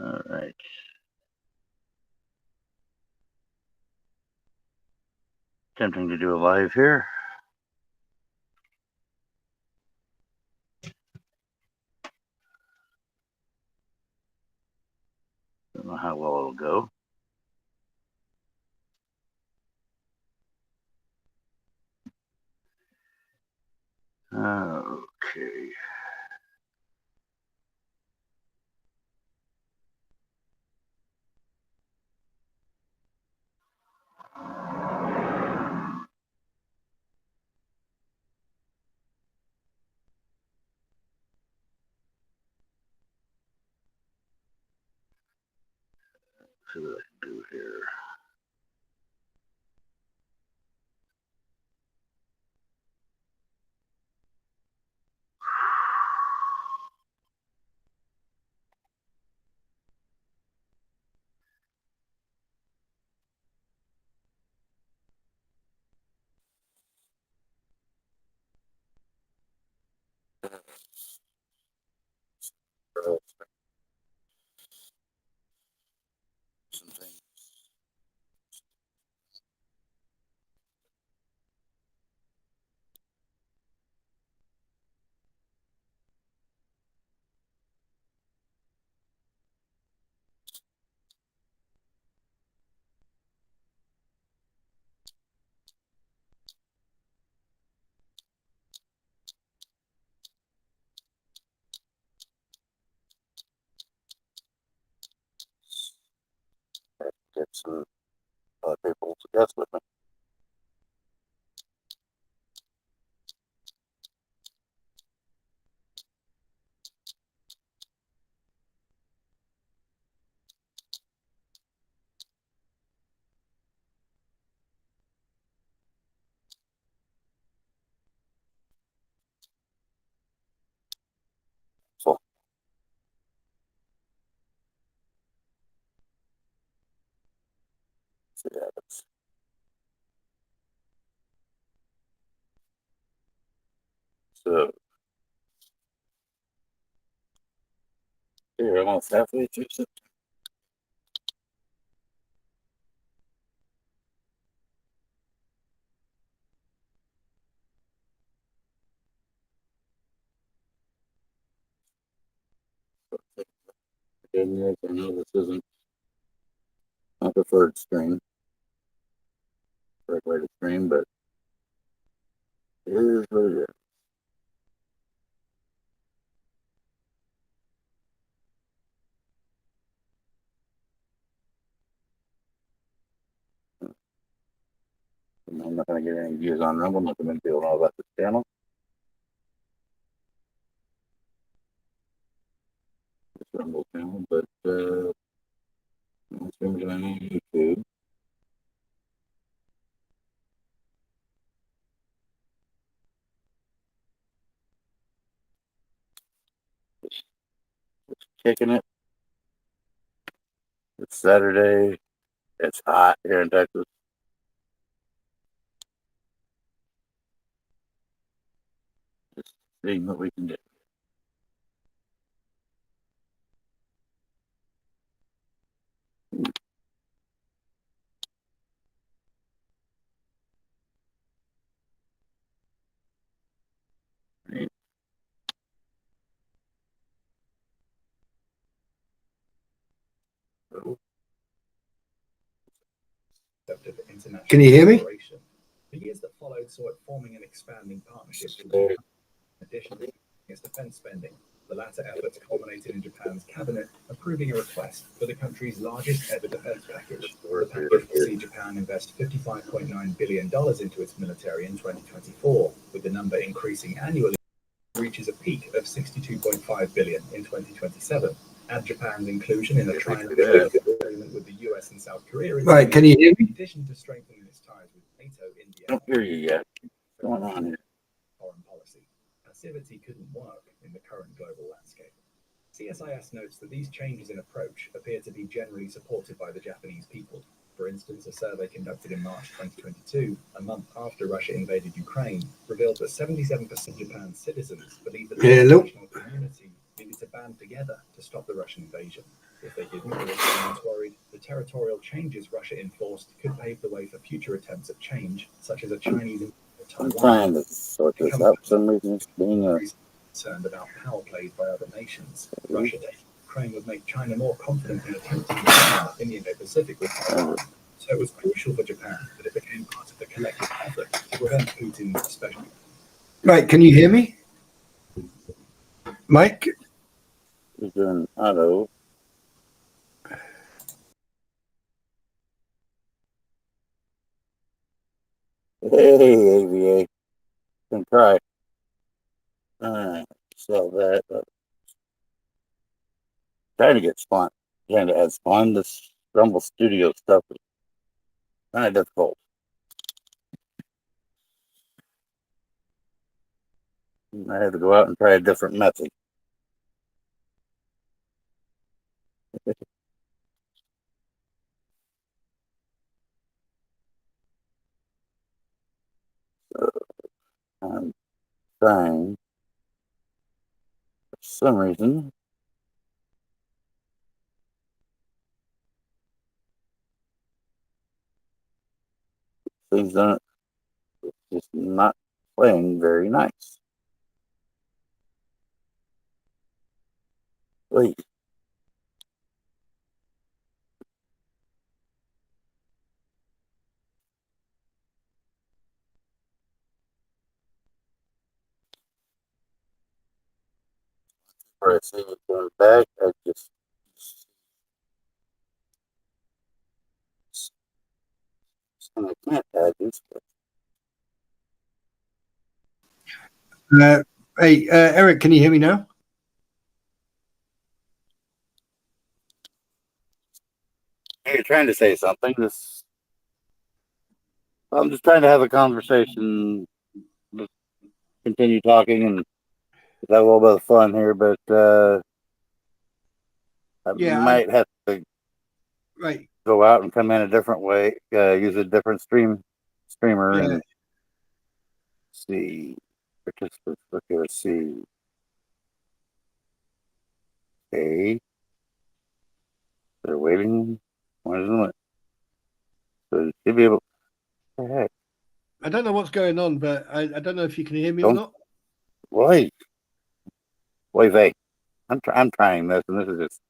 All right. Attempting to do a live here. Don't know how well it'll go. Okay. See what I can do here. Get some people to guess with me. So, see what happens. So, here, almost halfway through September. Good news, I know this isn't my preferred stream, way to stream, but it is what it is. I'm not going to get any views on Rumble. I'm not going to be able to know about this channel. This Rumble channel, but I'm streaming it on YouTube. Just kicking it. It's Saturday. It's hot here in Texas. Just seeing what we can do. Can you hear me? The years that followed saw it forming and expanding partnerships in addition to its defense spending. The latter efforts culminated in Japan's cabinet approving a request for the country's largest ever defense package. The package will see Japan invest $55.9 billion into its military in 2024, with the number increasing annually, reaches a peak of $62.5 billion in 2027. Add Japan's inclusion in a trilateral agreement with the US and South Korea. Right, can you hear me? In addition to strengthening its ties with NATO, India. I don't hear you yet. What's going on here? Foreign policy. Passivity couldn't work in the current global landscape. CSIS notes that these changes in approach appear to be generally supported by the Japanese people. For instance, a survey conducted in March 2022, a month after Russia invaded Ukraine, revealed that 77% of Japan's citizens believe that the international community needed to band together to stop the Russian invasion. If they didn't, the Russians worried the territorial changes Russia enforced could pave the way for future attempts at change, such as a Chinese invasion of I'm Taiwan. trying to sort this out. For some reason, it's being a Concerned about power plays by other nations. Russia taking Ukraine would make China more confident in attempting to dominate in the Indo-Pacific with Taiwan. So it was crucial for Japan that it became part of the collective effort to prevent Putin's special. Right, can you hear me, Mike? He's doing auto. Hey, AVA. Can try. Alright, sell that. Trying to get spawn. Trying to add spawn. This Rumble Studio stuff is kind of difficult. I had to go out and try a different method. So I'm trying, for some reason, things aren't just not playing very nice. Wait. Before I see it going back, I just and I can't add this. Hey, Eric, can you hear me now? You're trying to say something. I'm just trying to have a conversation, just continue talking, and have a little bit of fun here. But I might have to go out and come in a different way. Use a different streamer, and see participants. Okay, let's see. Okay, they're waiting. What is it? So should be able. What the heck? I don't know what's going on, but I don't know if you can hear me or not. Wait, I'm trying this, and this is just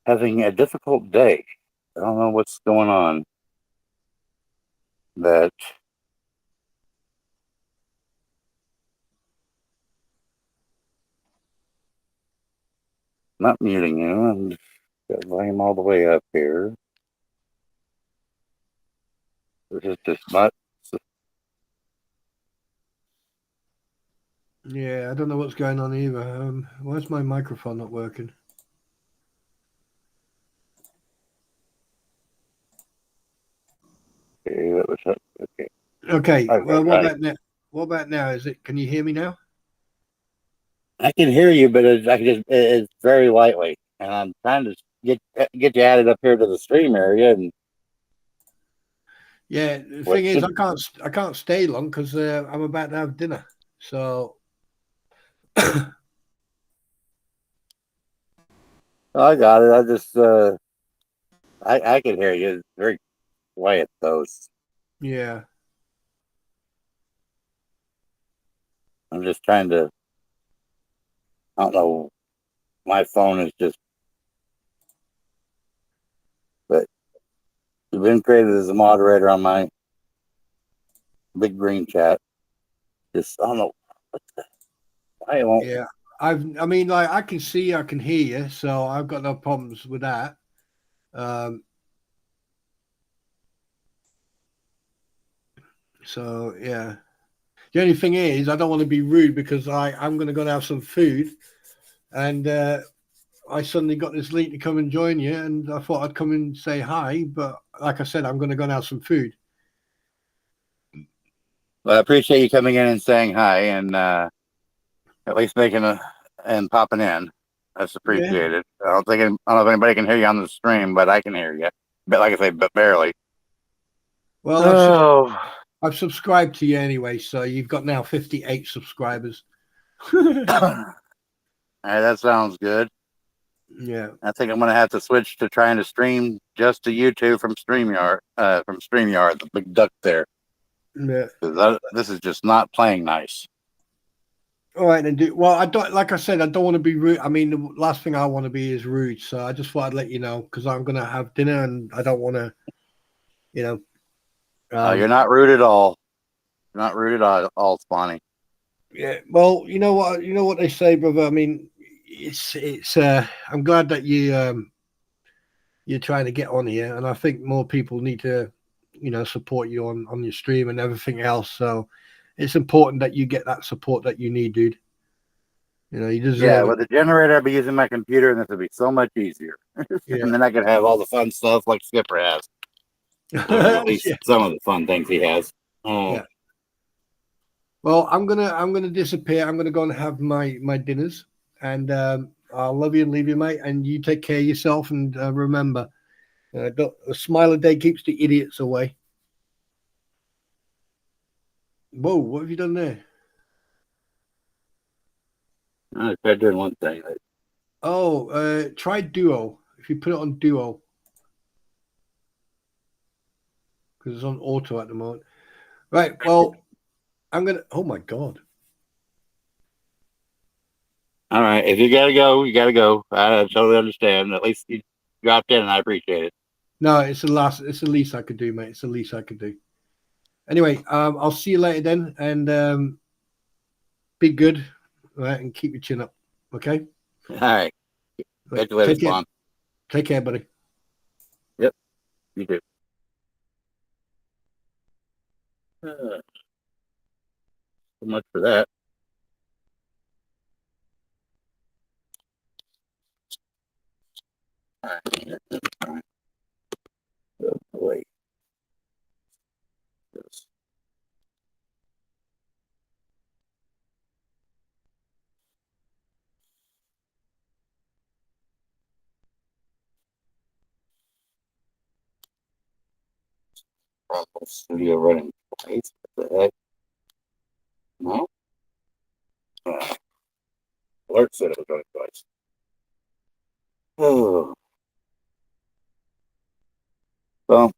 having a difficult day. I don't know what's going on. That not muting you. I'm just got volume all the way up here. This is just not. Yeah, I don't know what's going on either. Why's my microphone not working? Okay, that was okay. Okay. Well, what about now? What about now? Is it? Can you hear me now? I can hear you, but it's very lightly, and I'm trying to get you added up here to the stream area. And yeah, the thing is, I can't stay long because I'm about to have dinner. So I got it. I just I can hear you. It's very quiet though. Yeah. I'm just trying to. I don't know. My phone is just. But you've been created as a moderator on my big green chat. Just I don't know. I won't. Yeah. I mean, like I can see, I can hear you, so I've got no problems with that. So yeah. The only thing is, I don't want to be rude because I'm going to go and have some food, and I suddenly got this link to come and join you, and I thought I'd come and say hi, but like I said, I'm going to go and have some food. Well, I appreciate you coming in and saying hi, and at least and popping in. That's appreciated. Yeah. I don't know if anybody can hear you on the stream, but I can hear you. But like I say, but barely. Well, I've subscribed to you anyway, so you've got now 58 subscribers. All right, that sounds good. Yeah. I think I'm going to have to switch to trying to stream just to YouTube from StreamYard, the big duck there. Yeah. This is just not playing nice. All right, then. Well, I don't. Like I said, I don't want to be rude. I mean, the last thing I want to be is rude. So I just thought I'd let you know because I'm gonna have dinner and I don't want to, you know. You're not rude at all. You're not rude at all, Spawny. Yeah. Well, you know what? You know what they say, brother. I mean, it's. I'm glad that you're trying to get on here, and I think more people need to, support you on your stream and everything else. So it's important that you get that support that you need, dude. You Yeah, deserve it. with the generator, I'd be using my computer, and this would be so much easier. Yeah. And then I could have all the fun stuff like Skipper has, or at least Yeah. some of the fun things he has. Yeah. Well, I'm gonna disappear. I'm gonna go and have my dinners, and I'll love you and leave you, mate. And you take care of yourself. And remember, a smile a day keeps the idiots away. Whoa, what have you done there? I tried doing one thing. Oh, try Duo. If you put it on Duo, because it's on auto at the moment. Right. Well, I'm gonna. Oh my god. All right, if you gotta go, you gotta go. I totally understand. At least you dropped in, and I appreciate it. No, it's the last. It's the least I could do, mate. It's the least I could do. Anyway, I'll see you later then, and be good, right, and keep your chin up. Okay. All right, catch you later, Spawn. Take care, buddy. Yep, you too. So much for that. All right. Oh, wait. Yes. Studio running twice. What the heck? No? Alert said it was running twice. Oh. Well,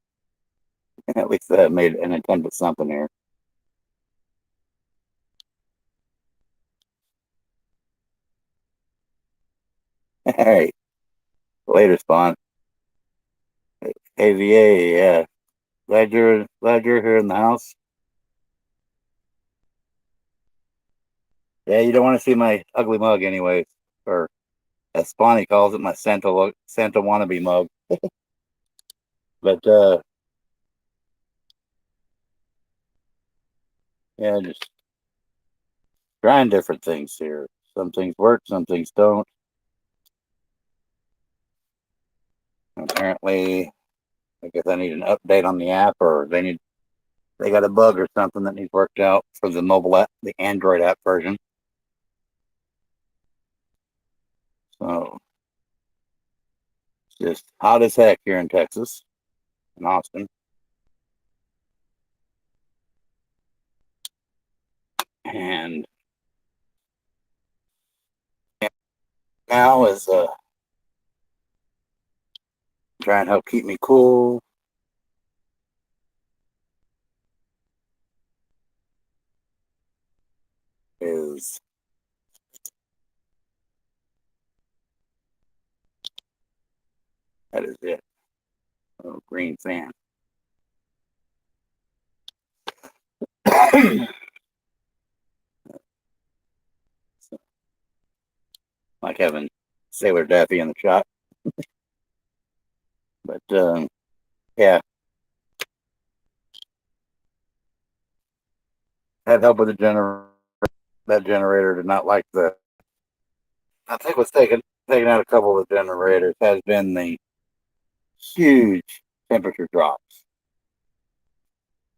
at least that made an attempt at something here. All right. Later, Spawn. AVA, yeah. Glad you're here in the house. Yeah, you don't want to see my ugly mug anyways. Or as Spawny calls it, my Santa wannabe mug. But yeah, just trying different things here. Some things work, some things don't. Apparently, I guess I need an update on the app, or they got a bug or something that needs worked out for the mobile app, the Android app version. So it's just hot as heck here in Texas, in Austin. And now is trying to help keep me cool. Is that is it. Oh, green fan. Like having Sailor Daffy in the shot. But yeah. Had help with the generator. That generator did not like the. I think what's taking out a couple of the generators has been the huge temperature drops.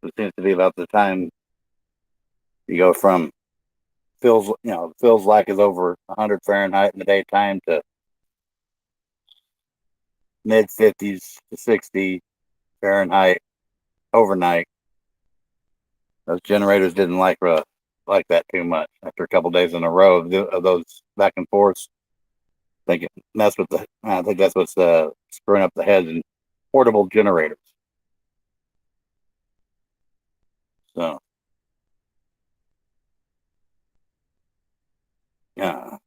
It seems to be about the time you go from feels like is over 100 Fahrenheit in the daytime to mid 50s to 60 Fahrenheit overnight. Those generators didn't like that too much. After a couple days in a row of those back and forth, think it mess with the. I think that's what's screwing up the heads and portable generators. So, yeah,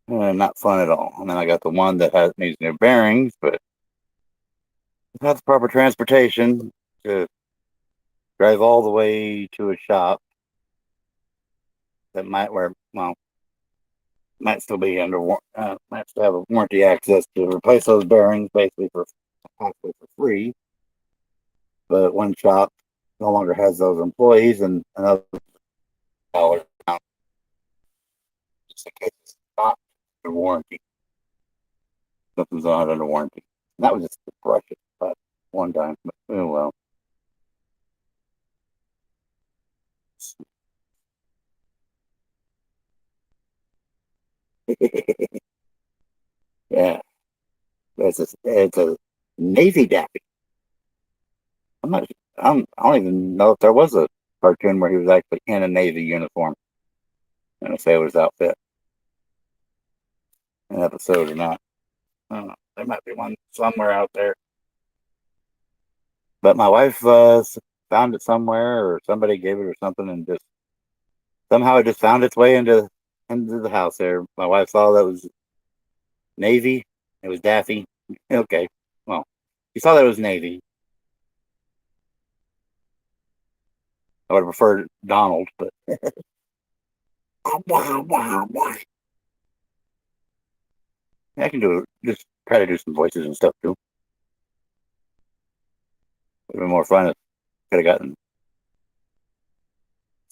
not fun at all. And then I got the one that needs new bearings, but without the proper transportation to drive all the way to a shop that might still be might still have a warranty access to replace those bearings basically for possibly for free. But one shop no longer has those employees, and another dollar just in case it's not under warranty. Something's not under warranty. And that was just the brush it, but one time. But oh well. Yeah, it's a Navy Daffy. I'm not. I don't even know if there was a cartoon where he was actually in a Navy uniform in a sailor's outfit, an episode or not. I don't know. There might be one somewhere out there. But my wife found it somewhere, or somebody gave it or something, and just somehow it just found its way into the house. There, my wife saw that it was Navy. It was Daffy. Okay, well, she saw that it was Navy. I would have preferred Donald, but I can do just try to do some voices and stuff too. It would have been more fun if I could have gotten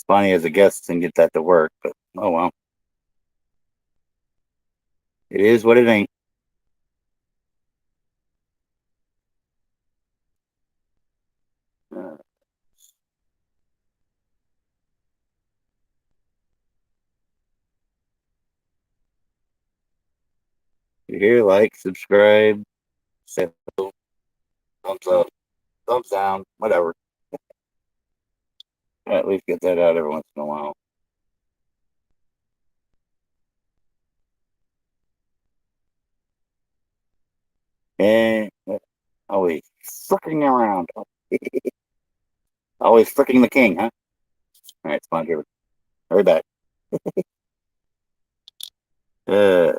Spawny as a guest and get that to work. But oh well, it is what it ain't. Uh, you hear, like, subscribe, say hello, thumbs up, thumbs down, whatever. At least get that out every once in a while. And always fricking around. Always fricking the king, huh? All right, Sponge, hurry back. Uh,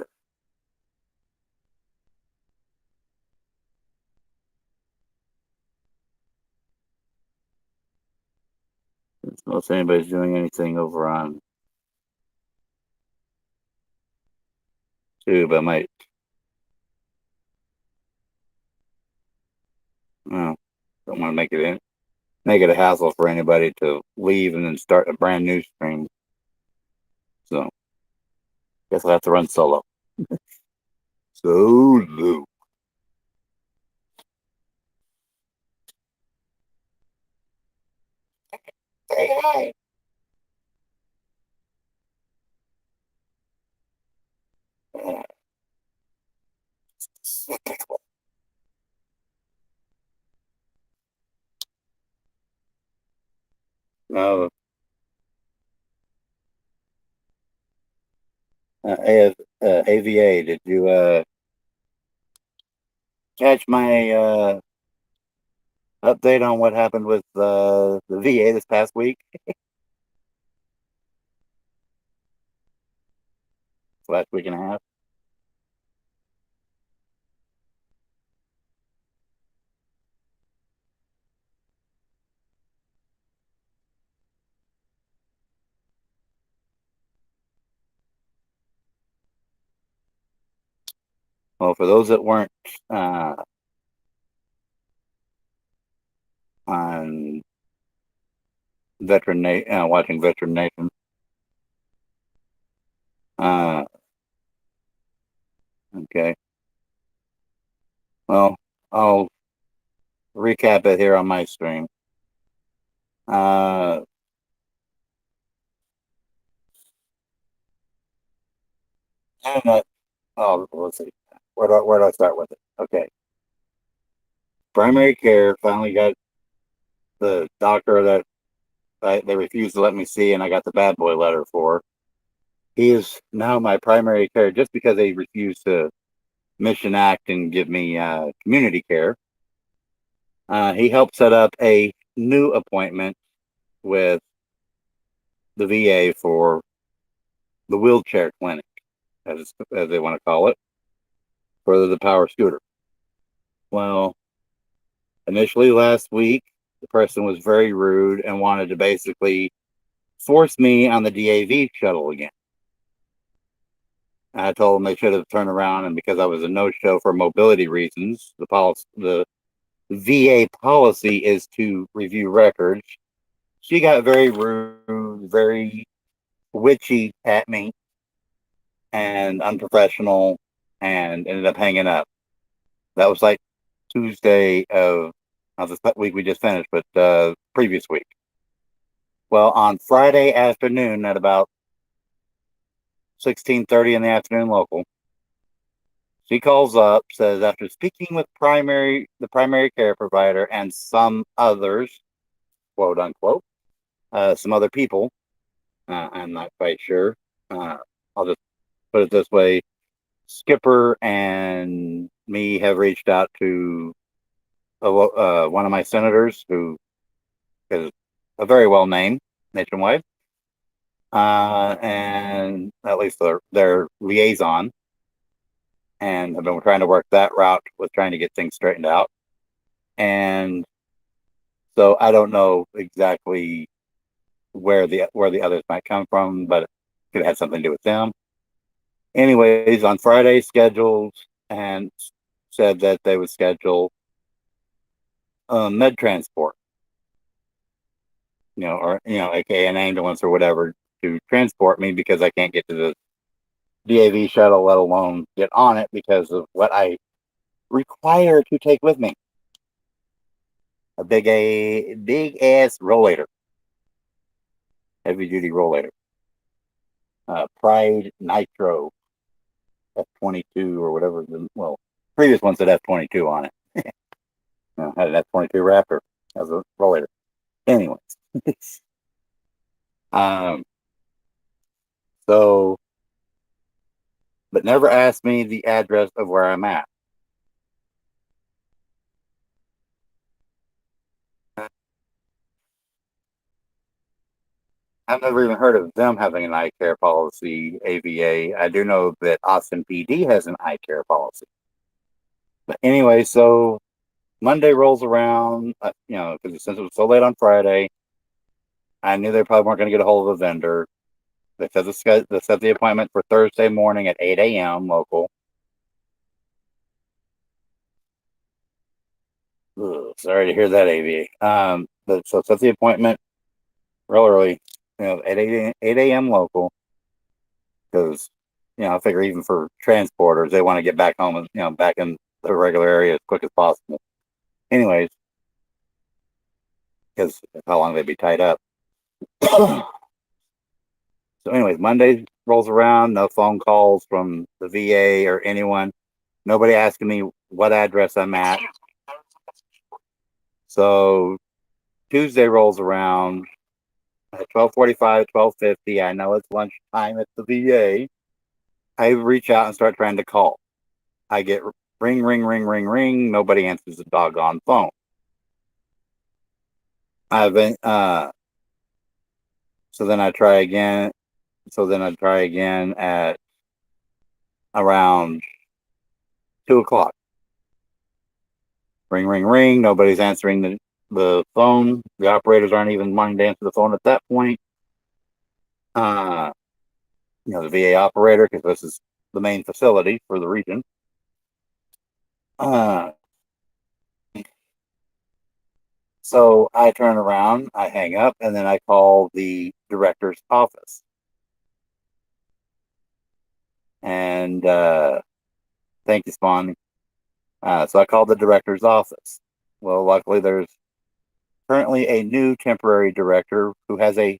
I don't know if anybody's doing anything over on YouTube. I might. Well, don't want to make it a hassle for anybody to leave and then start a brand new stream. So, guess I'll have to run solo. Solo. Say hi. No, AVA, did you catch my update on what happened with the VA this past week? Last week and a half? Well, for those that weren't uh, on watching Veteran Nation, uh, okay. Well, I'll recap it here on my stream. Uh, and let's see. Where do I start with it? Okay. Primary care finally got the doctor that they refused to let me see, and I got the bad boy letter for. He is now my primary care just because they refused to mission act and give me community care. He helped set up a new appointment with the VA for the wheelchair clinic, as they want to call it, for the power scooter. Well, initially last week, the person was very rude and wanted to basically force me on the DAV shuttle again. I told them they should have turned around, and because I was a no-show for mobility reasons, the VA policy is to review records. She got very rude, very witchy at me, and unprofessional, and ended up hanging up. That was like Tuesday of not this week we just finished, but previous week. Well, on Friday afternoon at about 16:30 in the afternoon local, she calls up, says after speaking with the primary care provider and some others, quote unquote, some other people, I'm not quite sure. I'll just put it this way: Skipper and me have reached out to one of my senators, who is a very well named nationwide, and at least their liaison, and I've been trying to work that route with trying to get things straightened out. And so I don't know exactly where the others might come from, but it could have something to do with them. Anyways, on Friday scheduled and said that they would schedule med transport, or aka an ambulance or whatever, to transport me because I can't get to the DAV shuttle, let alone get on it because of what I require to take with me. A big ass rollator, heavy duty rollator, Pride Nitro F22 or whatever. Previous one said F22 on it. Had an F22 Raptor as a rollator. Anyways, so, but never asked me the address of where I'm at. I've never even heard of them having an eye care policy, AVA. I do know that Austin PD has an eye care policy. But anyway, so Monday rolls around, because since it was so late on Friday, I knew they probably weren't going to get a hold of the vendor. They set the appointment for Thursday morning at 8 a.m. local. Ugh, sorry to hear that, AVA. But so set the appointment real early, at 8 a.m. local, because I figure even for transporters, they want to get back home, back in the regular area as quick as possible. Anyways, because how long they'd be tied up. So anyways, Monday rolls around, no phone calls from the VA or anyone, nobody asking me what address I'm at. So Tuesday rolls around at 12:45, 12:50. I know it's lunchtime at the VA. I reach out and start trying to call. I get ring, ring, ring, ring, ring. Nobody answers the doggone phone. So then I try again. At around 2:00. Ring, ring, ring. Nobody's answering the phone. The operators aren't even wanting to answer the phone at that point. The VA operator, because this is the main facility for the region. So I turn around, I hang up, and then I call the director's office. And thank you, Spawn. So I called the director's office. Well, luckily there's currently a new temporary director who has a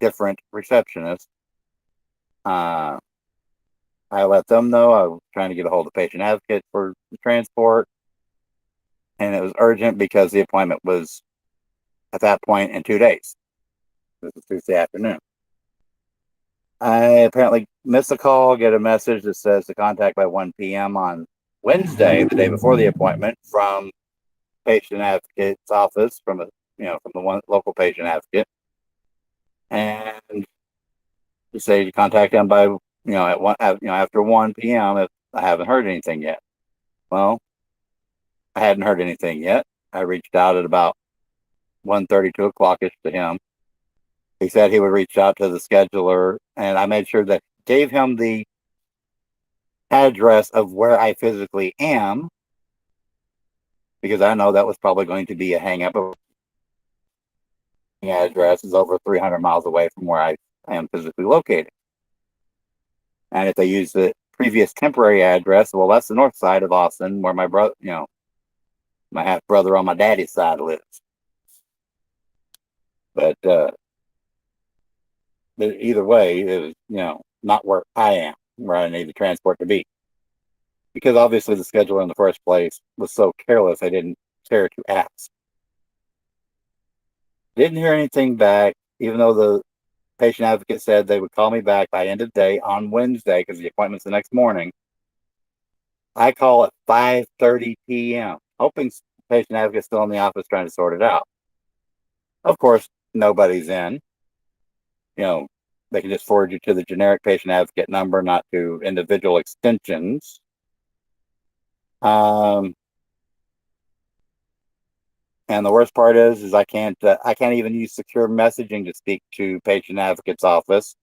different receptionist. I let them know I was trying to get a hold of patient advocate for the transport, and it was urgent because the appointment was at that point in 2 days. This is Tuesday afternoon. I apparently missed a call, get a message that says to contact by 1 p.m. on Wednesday, the day before the appointment, from patient advocate's office, from from the one local patient advocate, and to say to contact them by after 1 p.m. if I haven't heard anything yet. Well, I hadn't heard anything yet. I reached out at about 1:30, 2 o'clock ish to him. He said he would reach out to the scheduler, and I made sure that gave him the address of where I physically am, because I know that was probably going to be a hang up. The address is over 300 miles away from where I am physically located. And if they use the previous temporary address, well, that's the north side of Austin, where my brother, my half brother on my daddy's side lives. But either way, it was, not where I am, where I need the transport to be. Because obviously the scheduler in the first place was so careless, I didn't care to ask. Didn't hear anything back, even though the patient advocate said they would call me back by end of day on Wednesday, because the appointment's the next morning. I call at 5:30 p.m., hoping the patient advocate's still in the office trying to sort it out. Of course, nobody's in. They can just forward you to the generic patient advocate number, not to individual extensions. And the worst part is I can't even use secure messaging to speak to patient advocate's office,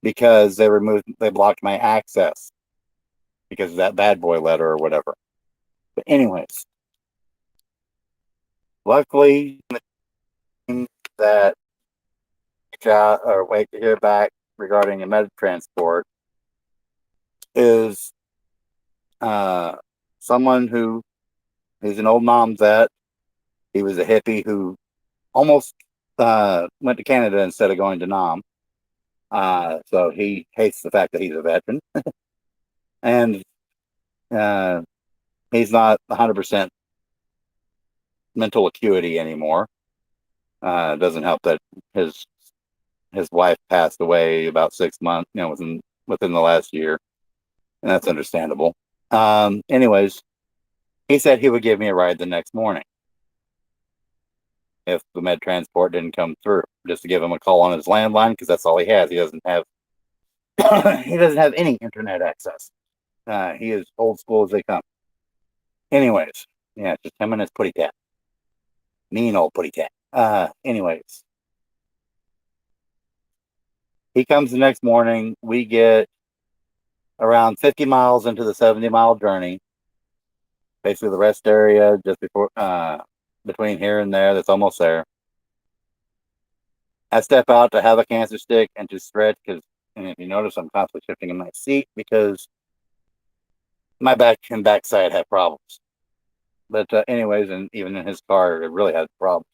because they blocked my access because of that bad boy letter or whatever. But anyways, luckily that wait to hear back regarding a med transport is someone who is an old mom vet. He was a hippie who almost went to Canada instead of going to Nam. So he hates the fact that he's a veteran. And he's not 100% mental acuity anymore. It doesn't help that his wife passed away about 6 months, within the last year, and that's understandable. Anyways, he said he would give me a ride the next morning if the med transport didn't come through, just to give him a call on his landline, because that's all he has. He doesn't have he doesn't have any internet access. He is old school as they come. Anyways, yeah, just him and his putty tat. Mean old putty tat. Anyways, he comes the next morning. We get around 50 miles into the 70-mile journey. Basically the rest area just before, between here and there, that's almost there. I step out to have a cancer stick and to stretch, and if you notice, I'm constantly shifting in my seat because my back and backside have problems. But anyways, and even in his car, it really has problems.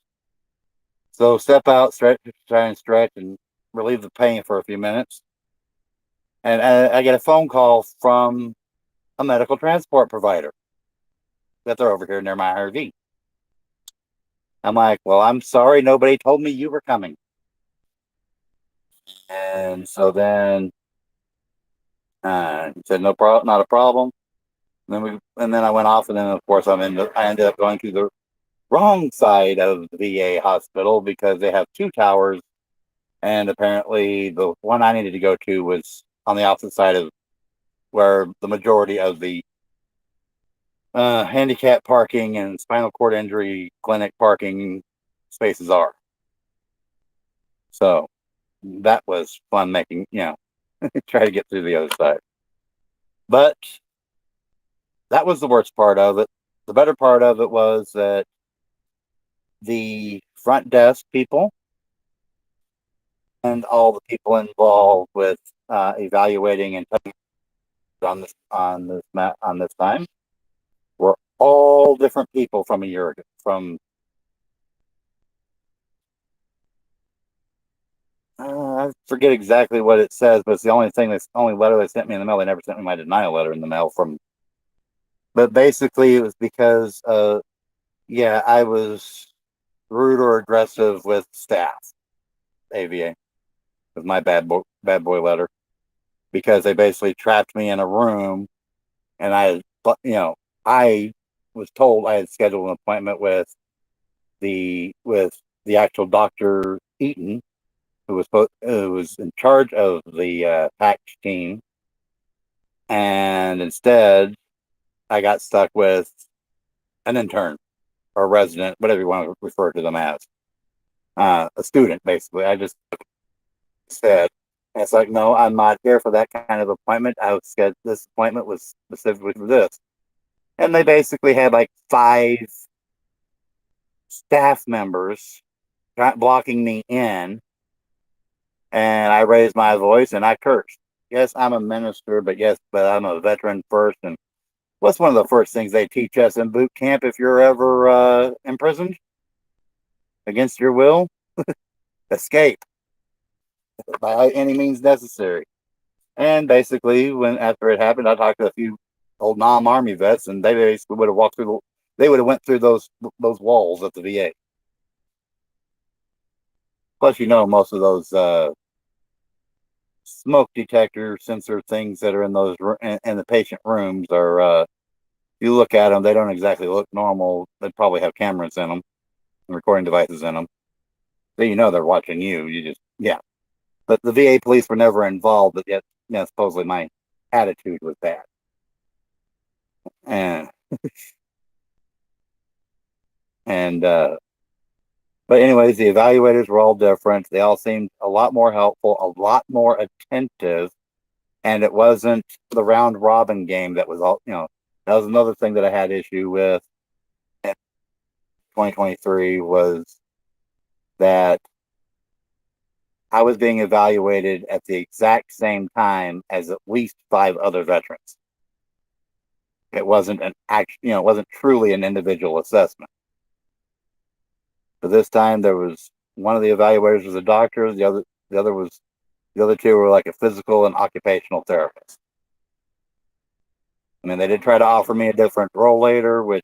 So step out, stretch, try and stretch and relieve the pain for a few minutes. And I get a phone call from a medical transport provider that they're over here near my RV. I'm like, well, I'm sorry, nobody told me you were coming. And so then he said, no problem, not a problem. And then I went off, and then of course I ended up going to the wrong side of the VA hospital, because they have 2 towers, and apparently the one I needed to go to was on the opposite side of where the majority of the handicap parking and spinal cord injury clinic parking spaces are. So that was fun making, try to get through the other side. But that was the worst part of it. The better part of it was that the front desk people and all the people involved with evaluating and on this time were all different people from a year ago. I forget exactly what it says, but it's the only letter they sent me in the mail. They never sent me my denial letter in the mail but basically it was because I was rude or aggressive with staff, AVA, with my bad bad boy letter, because they basically trapped me in a room, and I was told I had scheduled an appointment with the actual Dr. Eaton, who was in charge of the PAC team, and instead I got stuck with an intern or a resident, whatever you want to refer to them as, a student, basically. I just said, and it's like, no, I'm not here for that kind of appointment. This appointment was specifically for this. And they basically had like 5 staff members blocking me in, and I raised my voice and I cursed. Yes, I'm a minister, but I'm a veteran first. And what's one of the first things they teach us in boot camp if you're ever imprisoned against your will? Escape by any means necessary. And basically, after it happened, I talked to a few old non-army vets, and they basically would have went through those walls at the VA. Plus, most of those smoke detector sensor things that are in those in the patient rooms are. You look at them, they don't exactly look normal. They probably have cameras in them and recording devices in them. So they're watching you. But the VA police were never involved, but yet, supposedly my attitude was bad. And but anyways, the evaluators were all different. They all seemed a lot more helpful, a lot more attentive, and it wasn't the round robin game that was all. That was another thing that I had issue with in 2023 was that I was being evaluated at the exact same time as at least 5 other veterans. It wasn't it wasn't truly an individual assessment. But this time there was one of the evaluators was a doctor, the other 2 were like a physical and occupational therapist. I mean, they did try to offer me a different rollator,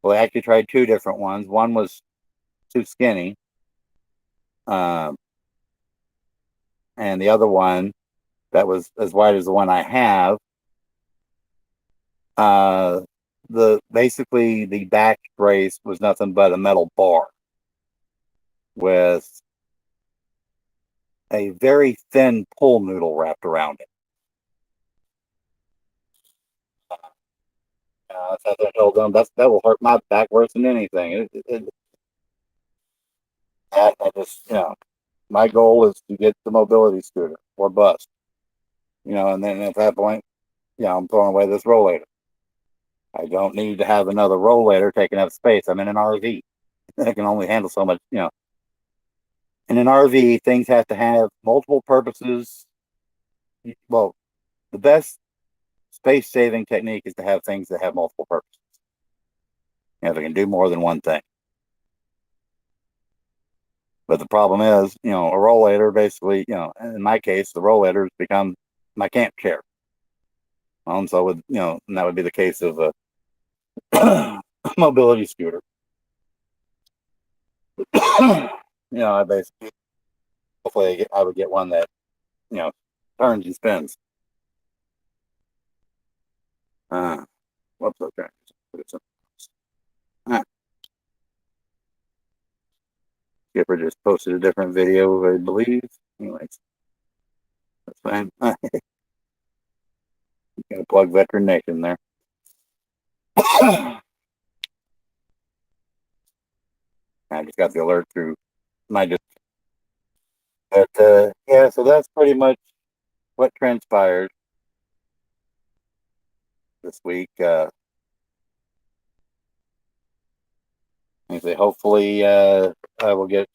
they actually tried 2 different ones. One was too skinny. And the other one that was as wide as the one I have, basically the back brace was nothing but a metal bar with a very thin pull noodle wrapped around it. That's how I told them that will hurt my back worse than anything. I just, my goal is to get the mobility scooter or bus, and then at that point, I'm throwing away this rollator. I don't need to have another rollator taking up space. I'm in an RV. I can only handle so much, In an RV, things have to have multiple purposes. Well, the best space-saving technique is to have things that have multiple purposes. They can do more than one thing. But the problem is, a rollator basically, in my case, the rollator has become my camp chair. So and that would be the case of a mobility scooter. I basically, hopefully I would get one that, turns and spins. Whoops, okay. Skipper just posted a different video, I believe. Anyways, that's fine. Gonna plug Veteran Nation there. I just got the alert through my but so that's pretty much what transpired this week. I say hopefully I will get.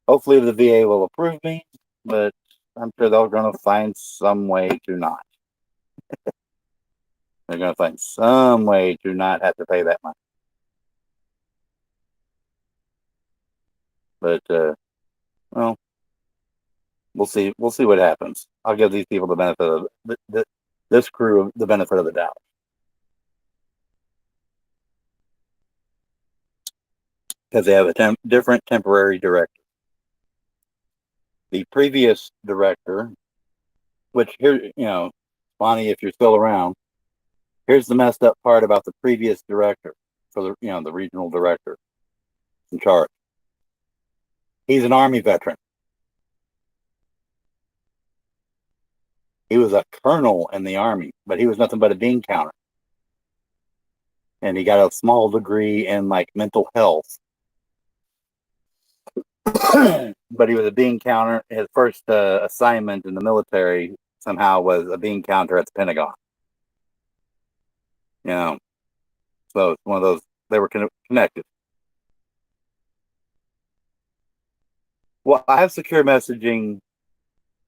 Hopefully the VA will approve me, but I'm sure they're going to find some way to not. They're going to find some way to not have to pay that much. But well, we'll see. We'll see what happens. I'll give these people the benefit of this crew the benefit of the doubt. Because they have a different temporary director. the previous director, which here, Bonnie, if you're still around, here's the messed up part about the previous director for the regional director in charge. He's an Army veteran. He was a colonel in the Army, but he was nothing but a bean counter. And he got a small degree in like mental health. But he was a bean counter. His first assignment in the military somehow was a bean counter at the Pentagon. So it's one of those, they were connected. Well, I have secure messaging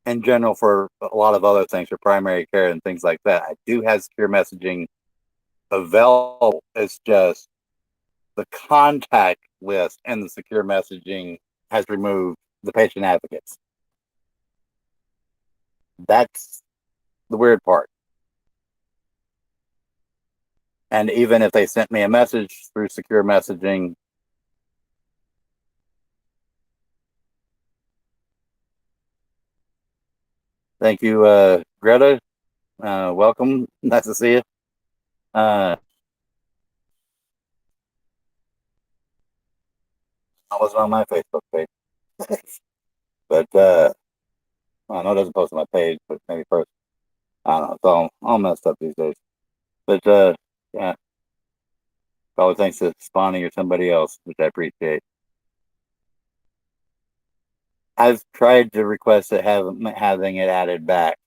in general for a lot of other things, for primary care and things like that. I do have secure messaging available. It's just the contact list and the secure messaging has removed the patient advocates. That's the weird part. And even if they sent me a message through secure messaging, thank you, Greta. Welcome. Nice to see you. I wasn't on my Facebook page. But I know it doesn't post on my page, but maybe first. I don't know. It's all messed up these days. But yeah. Probably thanks to Spawny or somebody else, which I appreciate. I've tried to request it having it added back.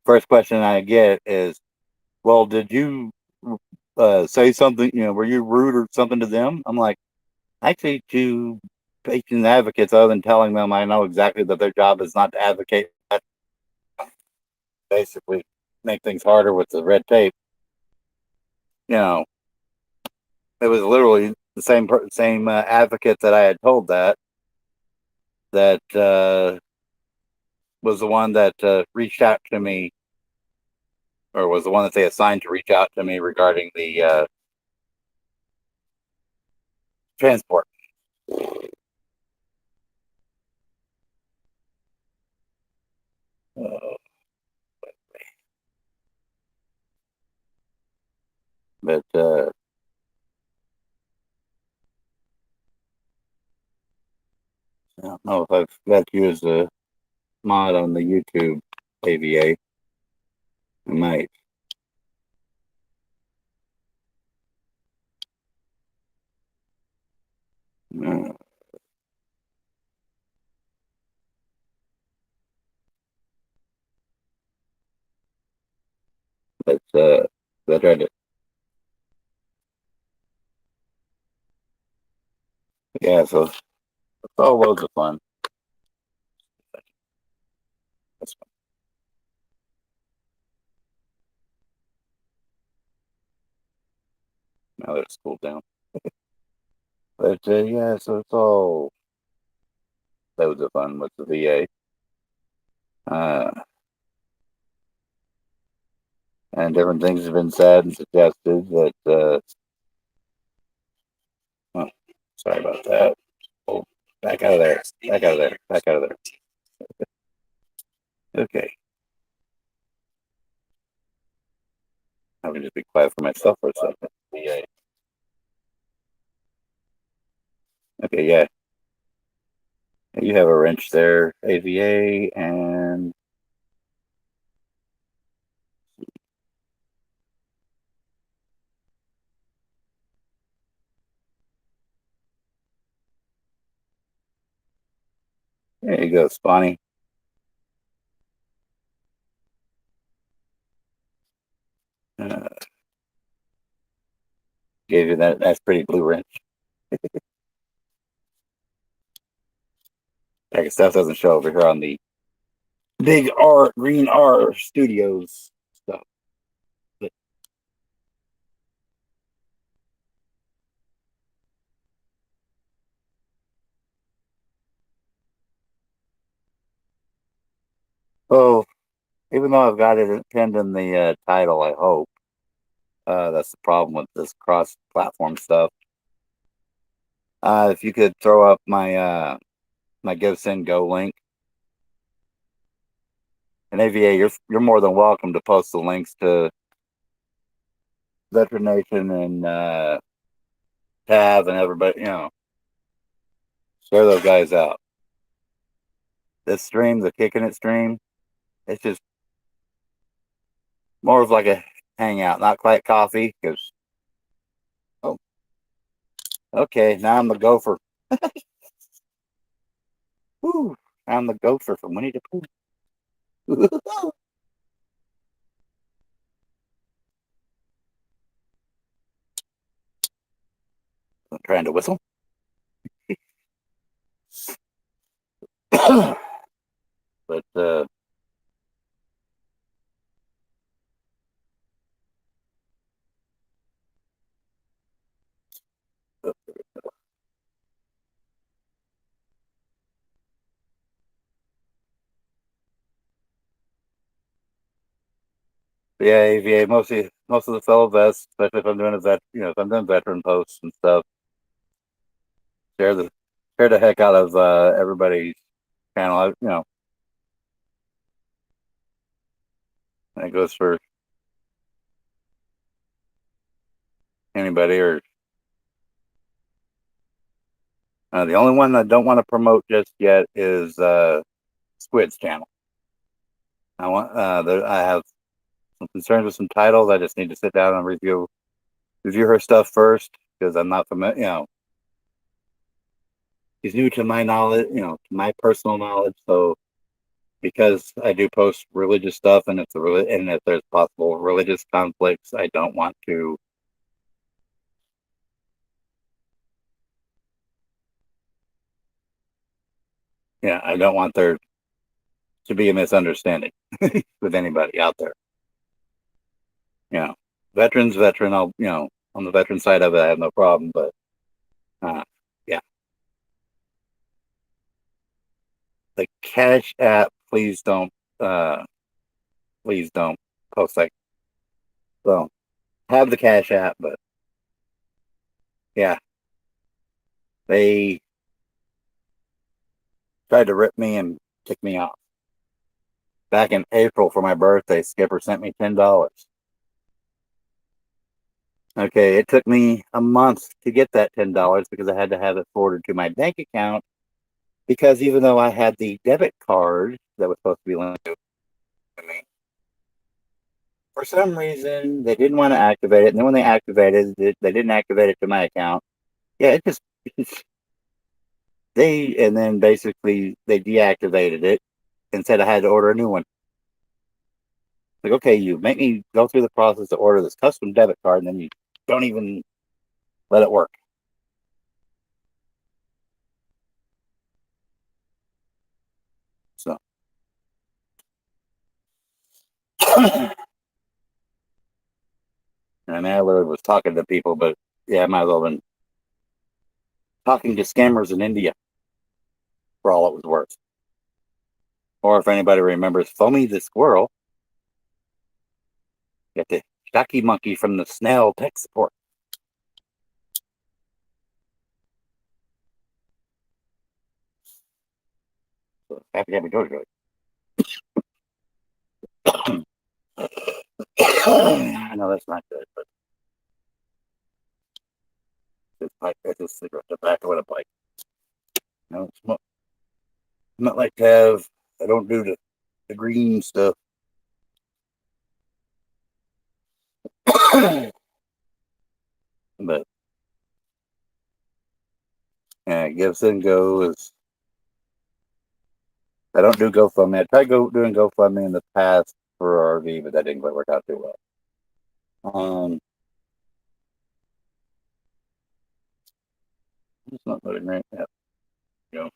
First question I get is, well, did you say something, were you rude or something to them? I'm like, actually, to patient advocates, other than telling them I know exactly that their job is not to advocate, basically make things harder with the red tape. It was literally the same advocate that I had told that was the one that reached out to me, or was the one that they assigned to reach out to me regarding the transport. But I don't know if I've got you as a mod on the YouTube AVA. I might. Uh, I tried to. Yeah, so it's all loads of fun. That's fun. Now that it's cooled down. But yeah, so it's all loads of fun with the VA. And different things have been said and suggested that oh, sorry about that. Oh, back out of there. Back out of there. Back out of there. Okay. I can just be quiet for myself for a second. VA. Okay, yeah. You have a wrench there, AVA, and there you go, Spawny. Gave you that's pretty blue wrench. That stuff doesn't show over here on the big green R studios stuff. But, oh, even though I've got it pinned in the title, I hope. That's the problem with this cross-platform stuff. If you could throw up my my Give Send Go link, And AVA, you're more than welcome to post the links to Veteran Nation and Tab and everybody, share those guys out. This stream, the Kicking It stream, it's just more of like a hangout, not quite coffee. Because okay, now I'm the gopher. Woo, I'm the gopher from Winnie the Pooh. I'm trying to whistle. But yeah, AVA, most of the fellow vets, especially if I'm doing if I'm doing veteran posts and stuff, share the heck out of everybody's channel. And it goes for anybody. Or the only one I don't want to promote just yet is Squid's channel. I have some concerns with some titles. I just need to sit down and review her stuff first, because I'm not familiar. She's new to my knowledge, to my personal knowledge. So because I do post religious stuff, and if there's possible religious conflicts, I don't want to. Yeah, I don't want there to be a misunderstanding with anybody out there. Veteran. I'll, on the veteran side of it, I have no problem. But yeah, the Cash App, please don't post like. Well, have the Cash App, but yeah, they tried to rip me and kick me off. Back in April for my birthday, Skipper sent me $10. Okay, it took me a month to get that $10 because I had to have it forwarded to my bank account, because even though I had the debit card that was supposed to be linked to me, for some reason they didn't want to activate it. And then when they activated it, they didn't activate it to my account. Yeah, and then basically they deactivated it and said I had to order a new one. Like, okay, you make me go through the process to order this custom debit card, and then you don't even let it work. So, I mean, I literally was talking to people, but yeah, I might as well have been talking to scammers in India for all it was worth. Or if anybody remembers Foamy the Squirrel, get the Stocky Monkey from the Snail Tech Support. So, happy George. I know that's not good, but it's just cigarette tobacco with a pipe. It's not like to have. I don't do the green stuff. But yeah, Give and Go is. I don't do GoFundMe. I tried doing GoFundMe in the past for RV, but that didn't quite work out too well. It's not loading right now. You know.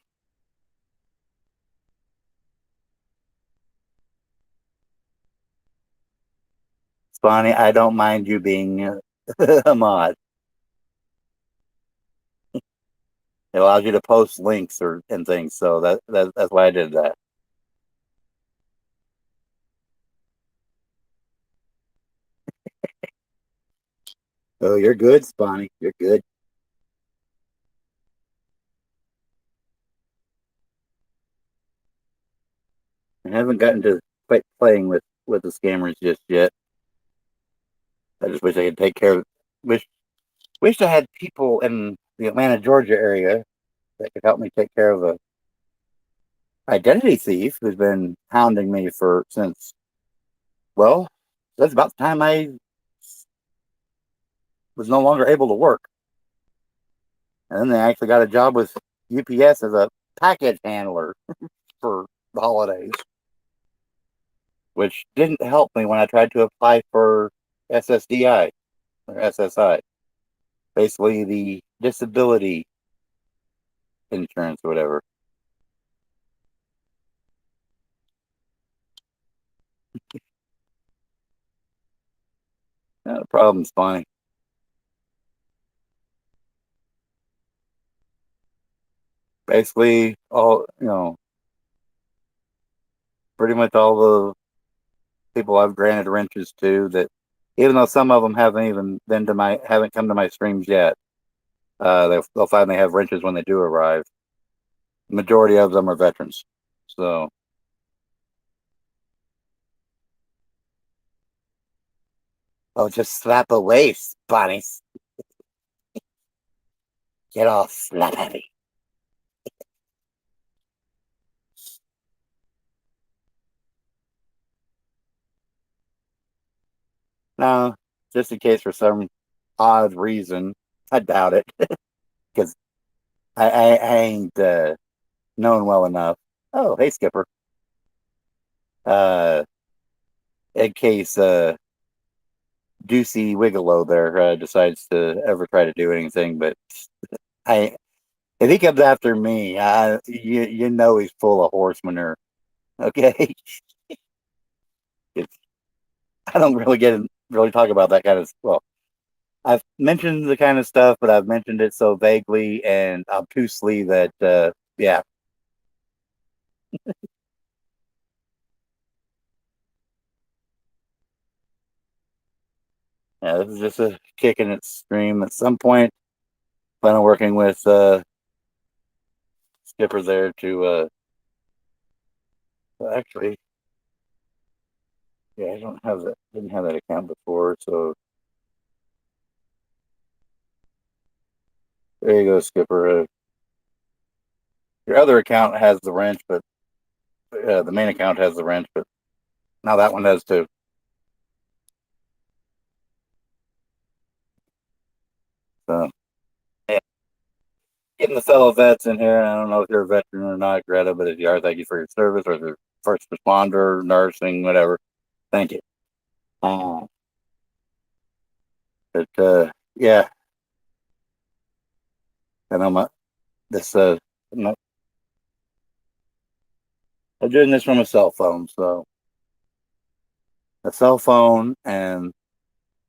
Bonnie, I don't mind you being a mod. It allows you to post links and things, so that's why I did that. Oh, you're good, Bonnie. You're good. I haven't gotten to quite playing with the scammers just yet. I just wish I could take care of. Wish I had people in the Atlanta, Georgia area that could help me take care of a identity thief who's been hounding me since that's about the time I was no longer able to work. And then they actually got a job with UPS as a package handler for the holidays, which didn't help me when I tried to apply for SSDI or SSI, basically the disability insurance or whatever. The problem's funny. Basically, pretty much all the people I've granted wrenches to, that even though some of them haven't come to my streams yet, they'll finally have wrenches when they do arrive. The majority of them are veterans. So just slap away, Bonnies. Get all slappy. No, just in case for some odd reason, I doubt it, because I ain't known well enough. Oh, hey, Skipper. In case Deucey Wigelow there decides to ever try to do anything, but if he comes after me, you know he's full of horse manure. Okay, I don't really talk about that kind of. Well, I've mentioned the kind of stuff, but I've mentioned it so vaguely and obtusely that yeah. Yeah, this is just a kicking it stream. At some point, plan on working with Skipper there to actually, yeah, I didn't have that account before, so there you go, Skipper. Your other account has the wrench, but the main account has the wrench, but now that one does too. So, yeah. Getting the fellow vets in here. I don't know if you're a veteran or not, Greta, but if you are, thank you for your service, or if you're first responder, nursing, whatever. Thank you. But yeah, and I'm doing this from a cell phone, so a cell phone, and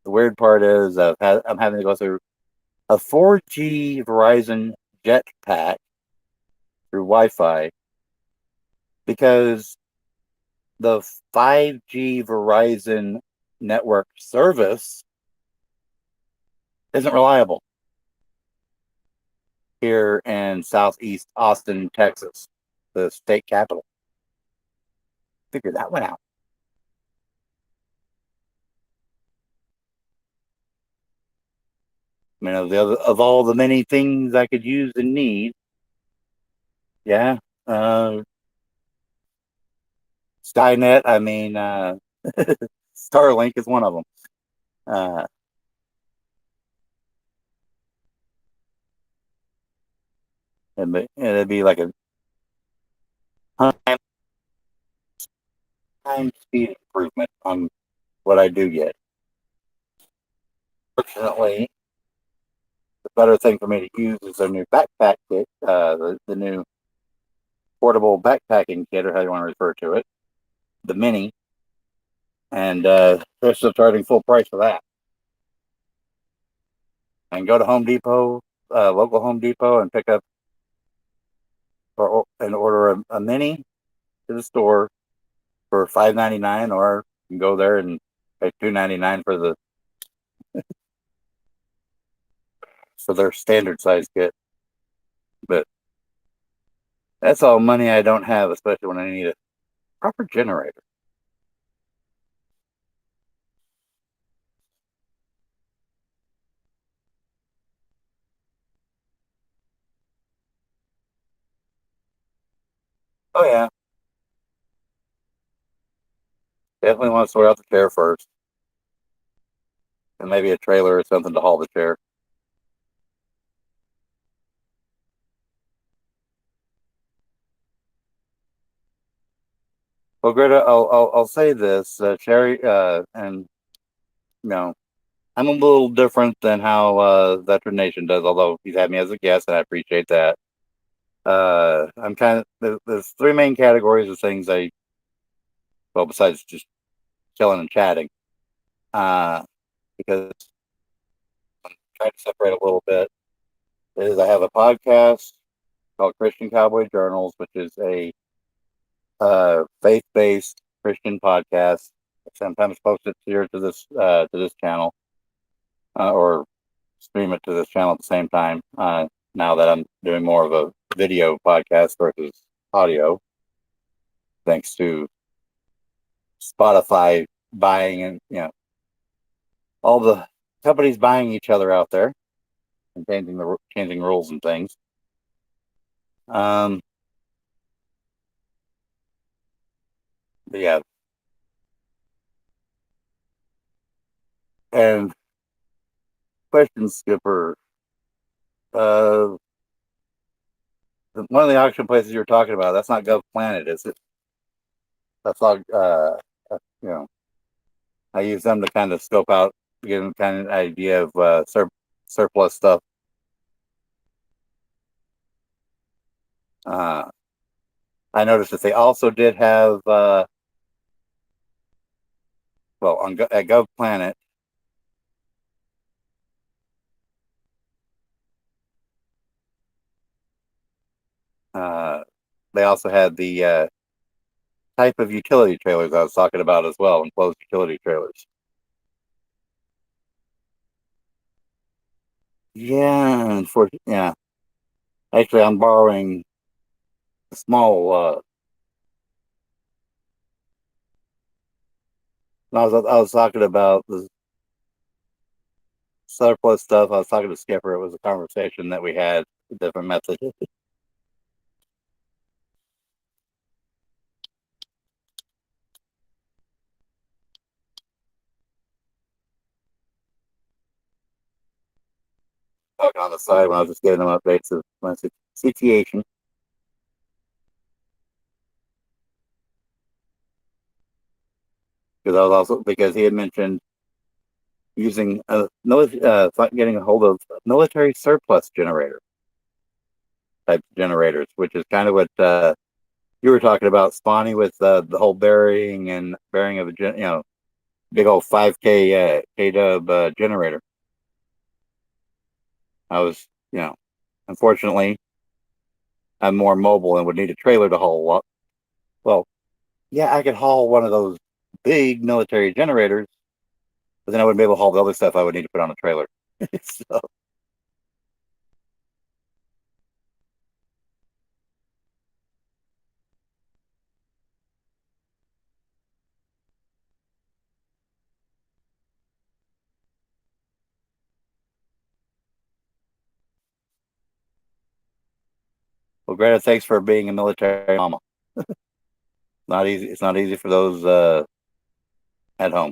the weird part is I'm having to go through a 4G Verizon jetpack through Wi-Fi because the 5G Verizon network service isn't reliable here in Southeast Austin, Texas, the state capital. Figure that one out. I mean, of all the many things I could use and need, yeah, Skynet. I mean, Starlink is one of them. And it'd be like a time speed improvement on what I do get. Fortunately, the better thing for me to use is their new backpack kit, the new portable backpacking kit, or how you want to refer to it, the mini, and they're still charging full price for that. And go to Home Depot, local Home Depot, and pick up and order a mini to the store for $5.99, or you can go there and pay $2.99 for their standard size kit. But that's all money I don't have, especially when I need a proper generator. Oh yeah, definitely want to sort out the chair first, and maybe a trailer or something to haul the chair. Well, Greta, I'll say this, Sherry, and you know, I'm a little different than how Veteran Nation does, although he's had me as a guest, and I appreciate that. I'm kind of there's three main categories of things well, besides just chilling and chatting, uh, because I'm trying to separate a little bit. Is I have a podcast called Christian Cowboy Journals, which is a faith-based Christian podcast. I sometimes post it here to this channel, or stream it to this channel at the same time. Now that I'm doing more of a video podcast versus audio, thanks to Spotify buying and all the companies buying each other out there and changing rules and things. But yeah, and question, Skipper. Uh, One of the auction places you're talking about, that's not Gov Planet, is it? That's all. You know, I use them to kind of scope out, get them kind of idea of surplus stuff. I noticed that they also did have, at Gov Planet, they also had the type of utility trailers I was talking about as well, enclosed utility trailers. Yeah, yeah. Actually, I'm borrowing a small. I was talking about the surplus stuff. I was talking to Skipper. It was a conversation that we had, different methods. Talking on the side when I was just giving them updates of my situation. Because he had mentioned using getting a hold of military surplus generator type generators, which is kind of what you were talking about, Spawny, with the whole bearing of a big old 5K KW generator. I was, unfortunately, I'm more mobile and would need a trailer to haul up. Well, yeah, I could haul one of those big military generators, but then I wouldn't be able to haul the other stuff I would need to put on a trailer. So, well, Greta, thanks for being a military mama. Not easy. It's not easy for those at home.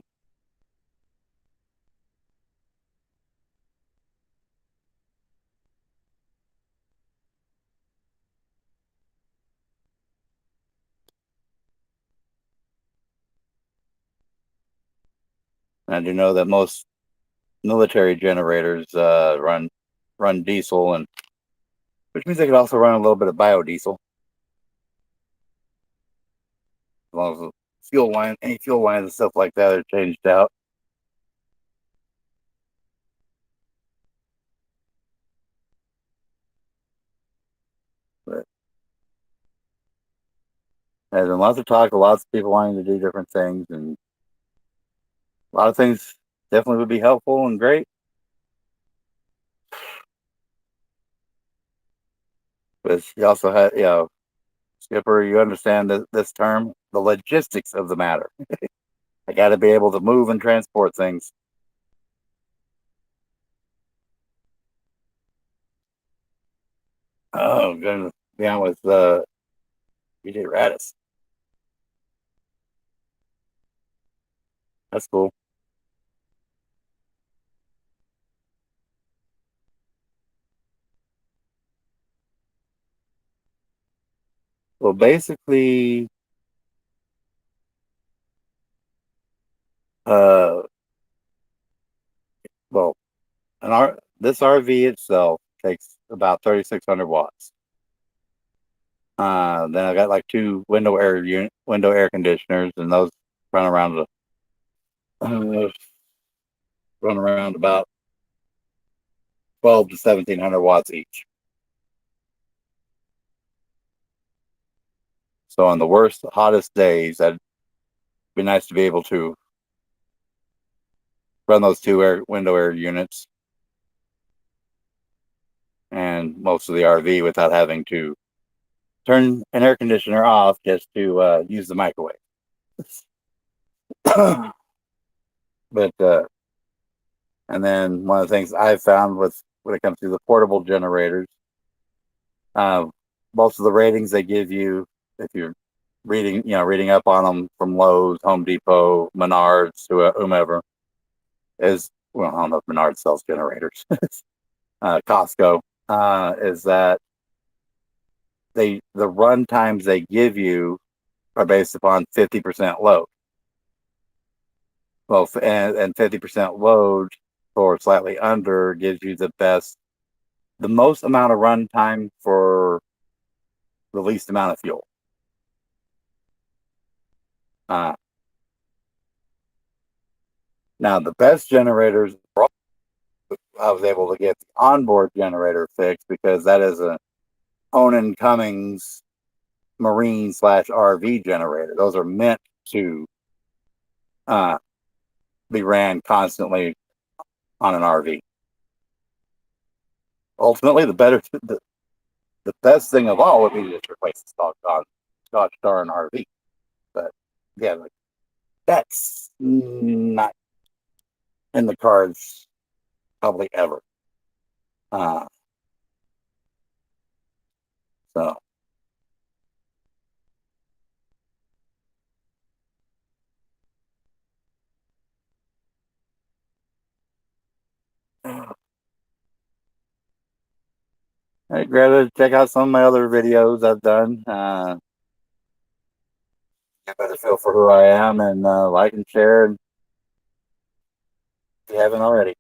And I do know that most military generators run diesel, and which means they could also run a little bit of biodiesel, as long as the any fuel lines and stuff like that are changed out. But there's been lots of talk, lots of people wanting to do different things, and a lot of things definitely would be helpful and great. But you also had, Skipper, you understand this term, the logistics of the matter. I got to be able to move and transport things. Oh, goodness. Yeah, with BJ Radis. That's cool. Well, basically, uh, well, this RV itself takes about 3,600 watts. Then I got like two window air conditioners, and those run around about 12 to 1,700 watts each. So on the worst, hottest days, that'd be nice to be able to run those two window air units and most of the RV without having to turn an air conditioner off just to use the microwave. But and then one of the things I've found when it comes to the portable generators, uh, most of the ratings they give you, if you're reading up on them from Lowe's, Home Depot, Menards, whomever, is, well, I don't know if Menards sells generators, Costco, is that the run times they give you are based upon 50% load. Well, and 50% load or slightly under gives you the most amount of run time for the least amount of fuel. Now, the best generators, I was able to get the onboard generator fixed because that is a Onan Cummings Marine / RV generator. Those are meant to be ran constantly on an RV. Ultimately, the best thing of all would be to just replace the Scotch darn RV. But yeah, like, that's not in the cards probably ever. So I'd rather check out some of my other videos I've done. Get a better feel for who I am, and like and share if you haven't already.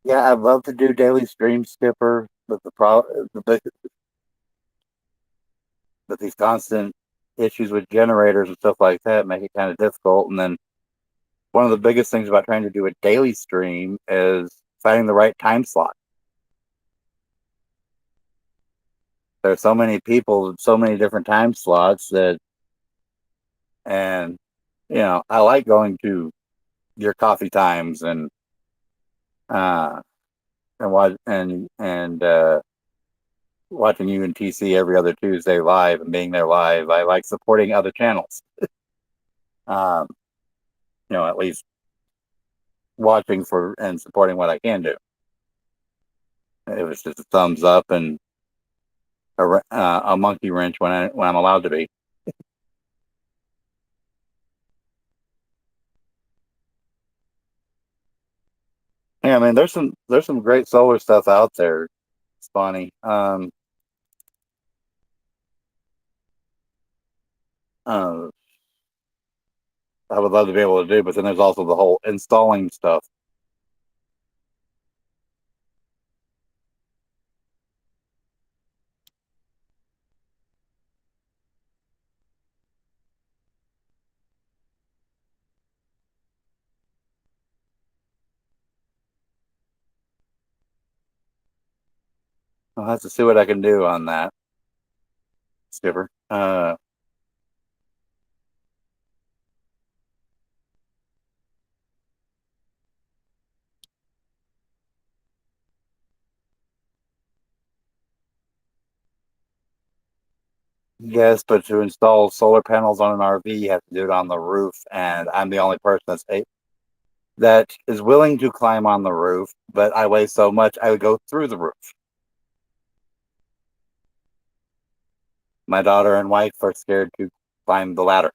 Yeah, I'd love to do daily stream skipper, but but these constant issues with generators and stuff like that make it kind of difficult. And then one of the biggest things about trying to do a daily stream is finding the right time slot. There's so many people, so many different time slots and I like going to your coffee times and uh and what and watching you and TC every other Tuesday live and being there live. I like supporting other channels. Um, at least watching for and supporting what I can do. It was just a thumbs up and a monkey wrench when I'm allowed to be. Yeah, I mean, there's some great solar stuff out there, Spawny. Uh, I would love to be able to do, but then there's also the whole installing stuff. I'll have to see what I can do on that, Skipper. Yes, but to install solar panels on an RV, you have to do it on the roof, and I'm the only person that is willing to climb on the roof, but I weigh so much I would go through the roof. My daughter and wife are scared to climb the ladder.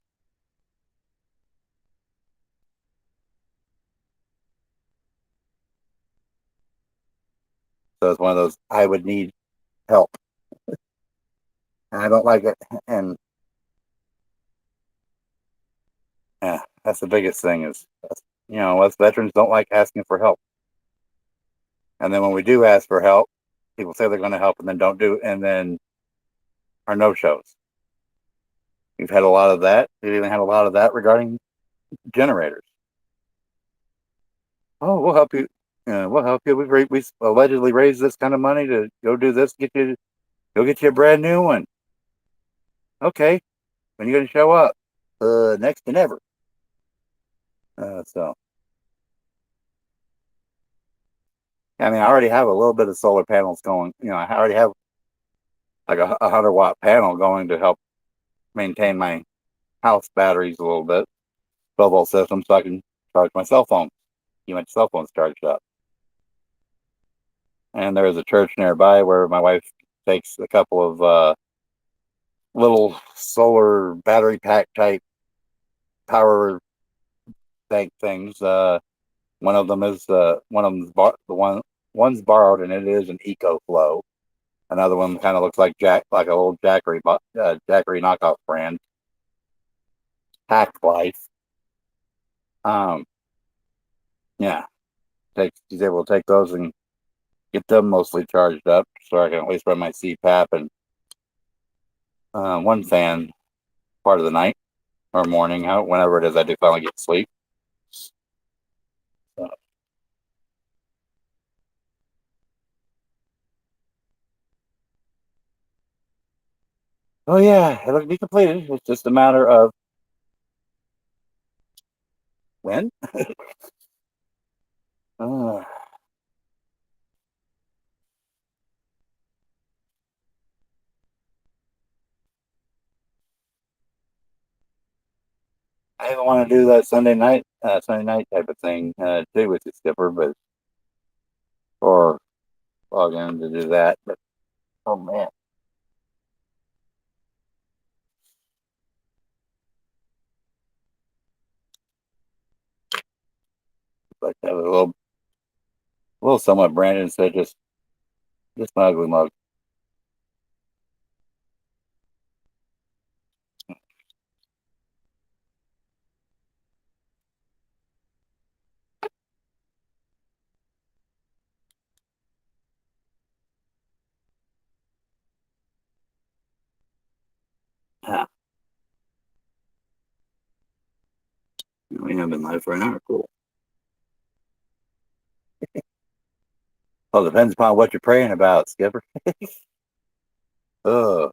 So it's one of those, I would need help. And I don't like it. And yeah, that's the biggest thing is, us veterans don't like asking for help. And then when we do ask for help, people say they're going to help and then don't do, and then are no shows. We've had a lot of that. We've even had a lot of that regarding generators. Oh, we'll help you. We'll help you. We allegedly raised this kind of money to go do this, go get you a brand new one. Okay, when are you going to show up? Next to never. So, I mean, I already have a little bit of solar panels going. I already have like a 100-watt panel going to help maintain my house batteries a little bit. 12-volt system, so I can charge my cell phone. Keep my cell phone's charged up. And there is a church nearby where my wife takes a couple of little solar battery pack type power bank things. One of them is one's borrowed, and it is an EcoFlow. Another one kind of looks like a old Jackery knockoff brand, Hack Life. Yeah, she's able to take those and get them mostly charged up, so I can at least run my CPAP and one fan part of the night or morning, whenever it is I do finally get sleep. So, oh yeah, it'll be completed. It's just a matter of when. uh, I even want to do that Sunday night type of thing too with the skipper, but or log in to do that. But oh man, like that was a little somewhat Brandon said, just an ugly mug. Ah, we have been live for an hour. Cool. Well, it depends upon what you're praying about, Skipper. If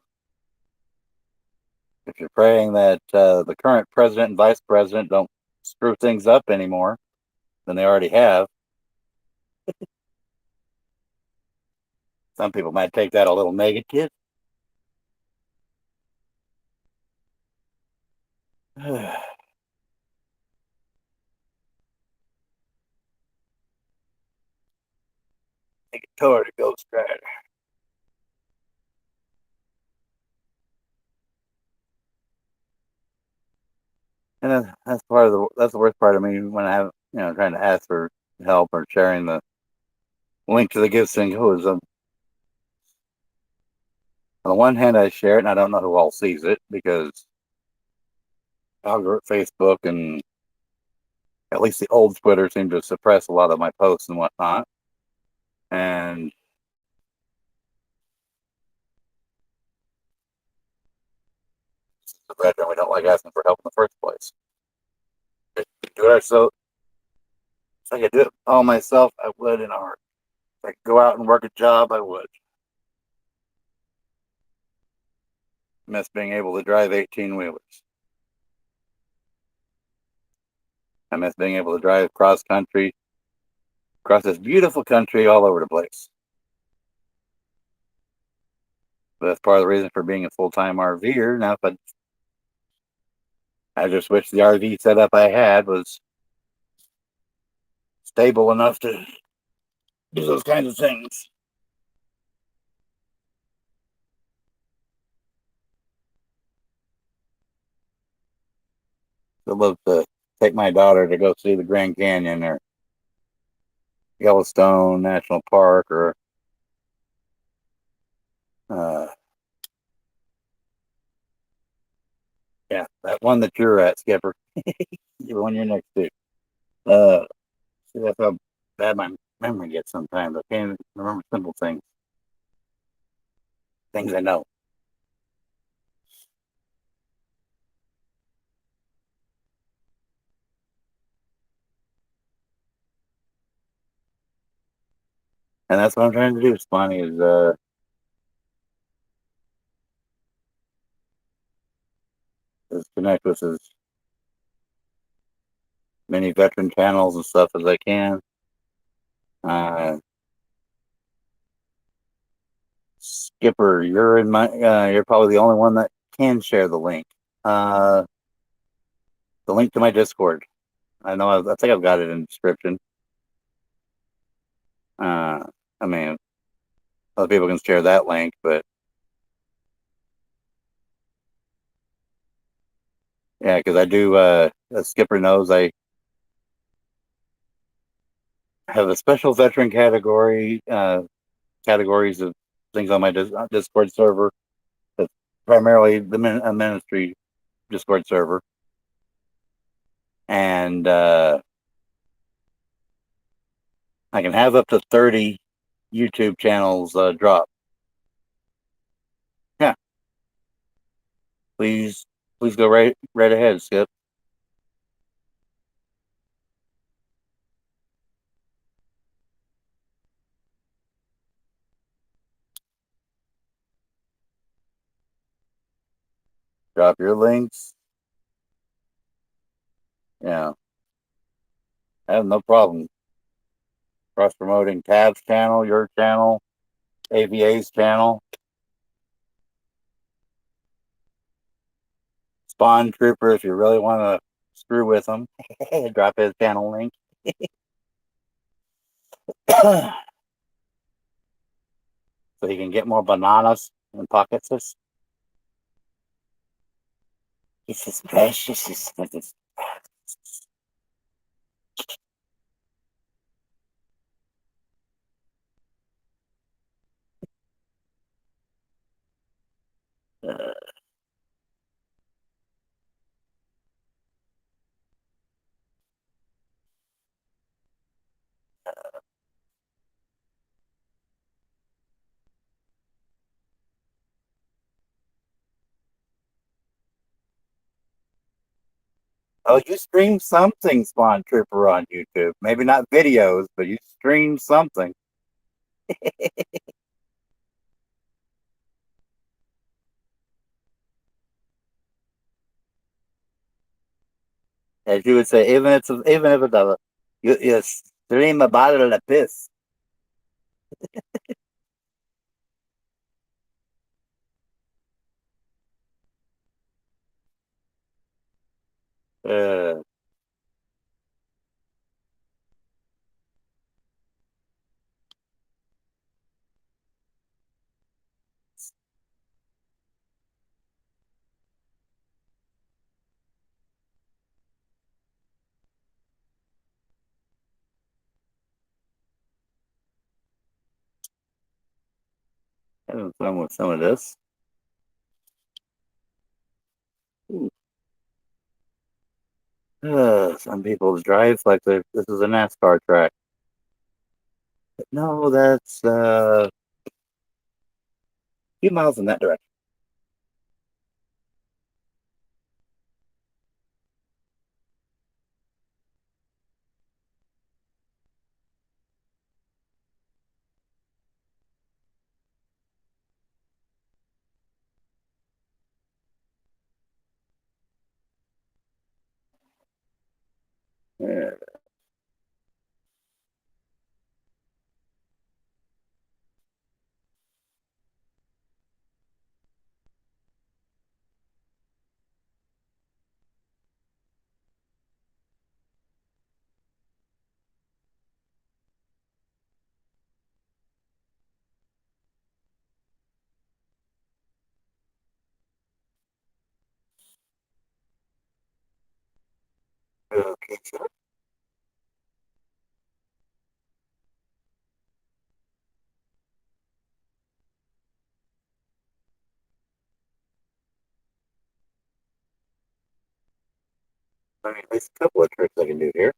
you're praying that the current president and vice president don't screw things up anymore than they already have, some people might take that a little negative. Take a tour to Ghost Rider. And that's the worst part of me when I have trying to ask for help or sharing the link to the gift thing. On the one hand, I share it, and I don't know who all sees it because Facebook and at least the old Twitter seem to suppress a lot of my posts and whatnot. And the veteran, we don't like asking for help in the first place. If I do it so if I could do it all myself, I would in a heart. If I could go out and work a job, I would. Miss being able to drive 18-wheelers. I miss being able to drive cross country, across this beautiful country all over the place. But that's part of the reason for being a full-time RVer. Now, if I just wish the RV setup I had was stable enough to do those kinds of things. I'd love to take my daughter to go see the Grand Canyon or Yellowstone National Park or yeah, that one that you're at, Skipper. The one you're next to. See, that's how bad my memory gets sometimes. I can't remember simple things. Things I know. And that's what I'm trying to do, Sponny, is connect with as many veteran channels and stuff as I can. Skipper, you're probably the only one that can share the link. The link to my Discord. I think I've got it in the description. I mean, other people can share that link, but yeah, because I do. As Skipper knows, I have a special veteran category. Categories of things on my Discord server. That's primarily the ministry Discord server, and I can have up to 30 YouTube channels drop. Yeah, please go right ahead, Skip. Drop your links. Yeah, I have no problem cross promoting Tab's channel, your channel, AVA's channel, Spawn Trooper. If you really want to screw with him, drop his channel link. So he can get more bananas and pockets. It's as precious as Oh, you stream something, Spawn Trooper, on YouTube. Maybe not videos, but you stream something. As you would say, even if it's you stream a bottle of piss. Uh, Having fun with some of this. Some people drive like this is a NASCAR track. But no, that's a few miles in that direction. Yeah. I mean, there's a couple of tricks I can do here.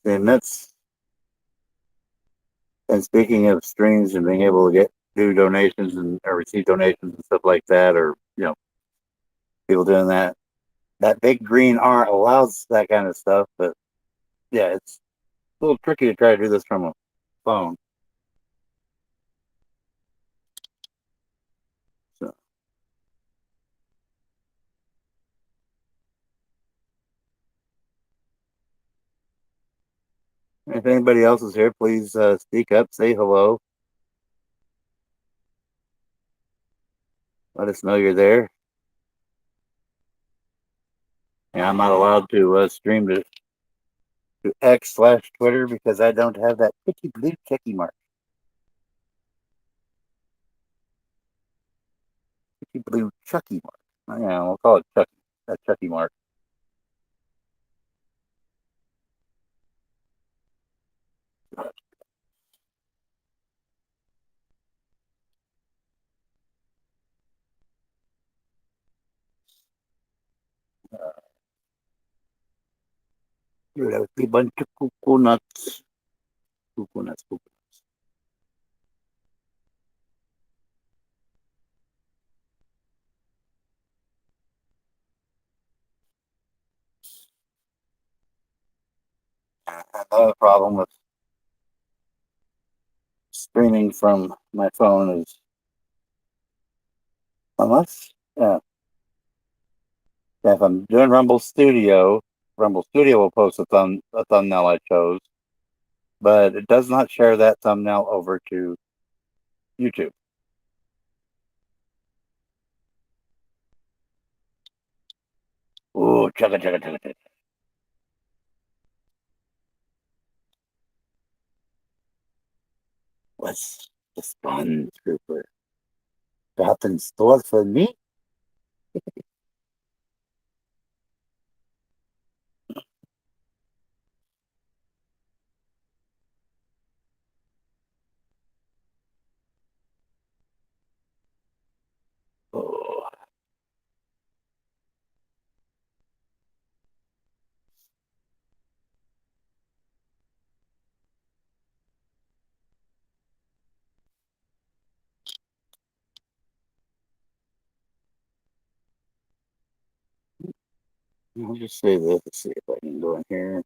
And speaking of streams and being able to do donations and or receive donations and stuff like that, or people doing that. That big green R allows that kind of stuff, but yeah, it's a little tricky to try to do this from a phone. So, if anybody else is here, please speak up, say hello, let us know you're there. And I'm not allowed to stream to X/Twitter because I don't have that picky blue checky mark. Picky blue Chucky mark. Oh, yeah, we'll call it Chucky. That Chucky mark. You have a bunch of coconuts. Coconuts. Another problem with streaming from my phone is unless if I'm doing Rumble Studio will post a thumbnail I chose, but it does not share that thumbnail over to YouTube. Ooh, chugga. What's the Spawn Trooper got in store for me? Oh. I'll just say this. Let's see if I can go in here.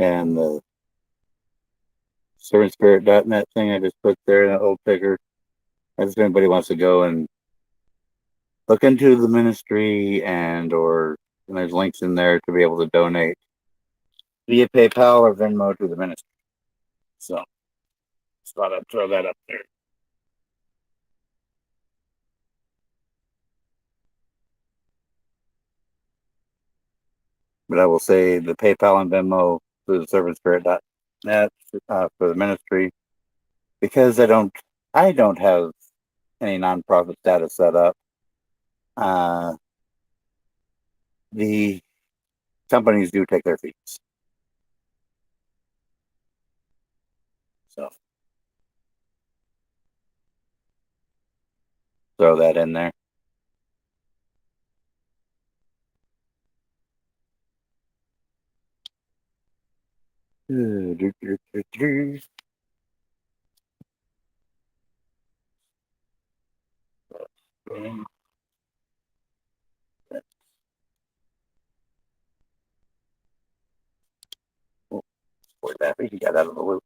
And the servantspirit.net thing I just put there in that old ticker. If anybody wants to go and look into the ministry and there's links in there to be able to donate via PayPal or Venmo to the ministry. So just thought I'd throw that up there. But I will say the PayPal and Venmo through the servantspirit.net for the ministry, because I don't have any nonprofit status set up. The companies do take their fees. So throw that in there. Boy, that he got out of the loop.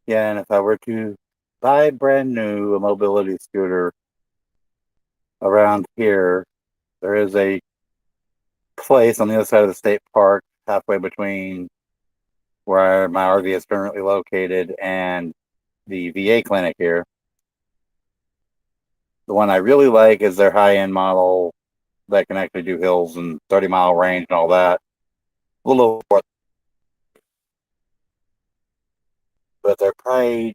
Yeah, and if I were to buy brand new a mobility scooter around here, there is a place on the other side of the state park, halfway between where my RV is currently located and the VA clinic here. The one I really like is their high-end model that can actually do hills and 30-mile range and all that. A little over, but their Pride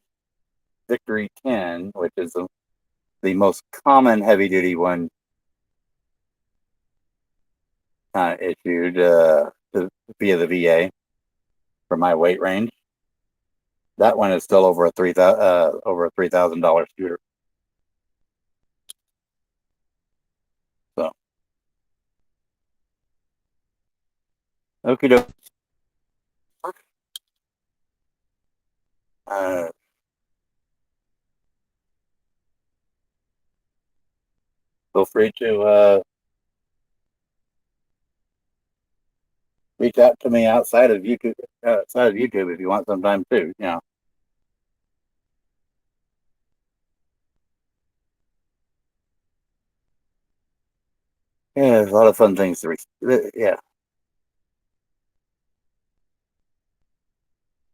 Victory 10, which is the most common heavy-duty one issued via the VA for my weight range. That one is still over a $3,000 scooter. So, okie doke. Feel free to reach out to me outside of YouTube if you want sometime too. You know. Yeah, there's a lot of fun things to yeah.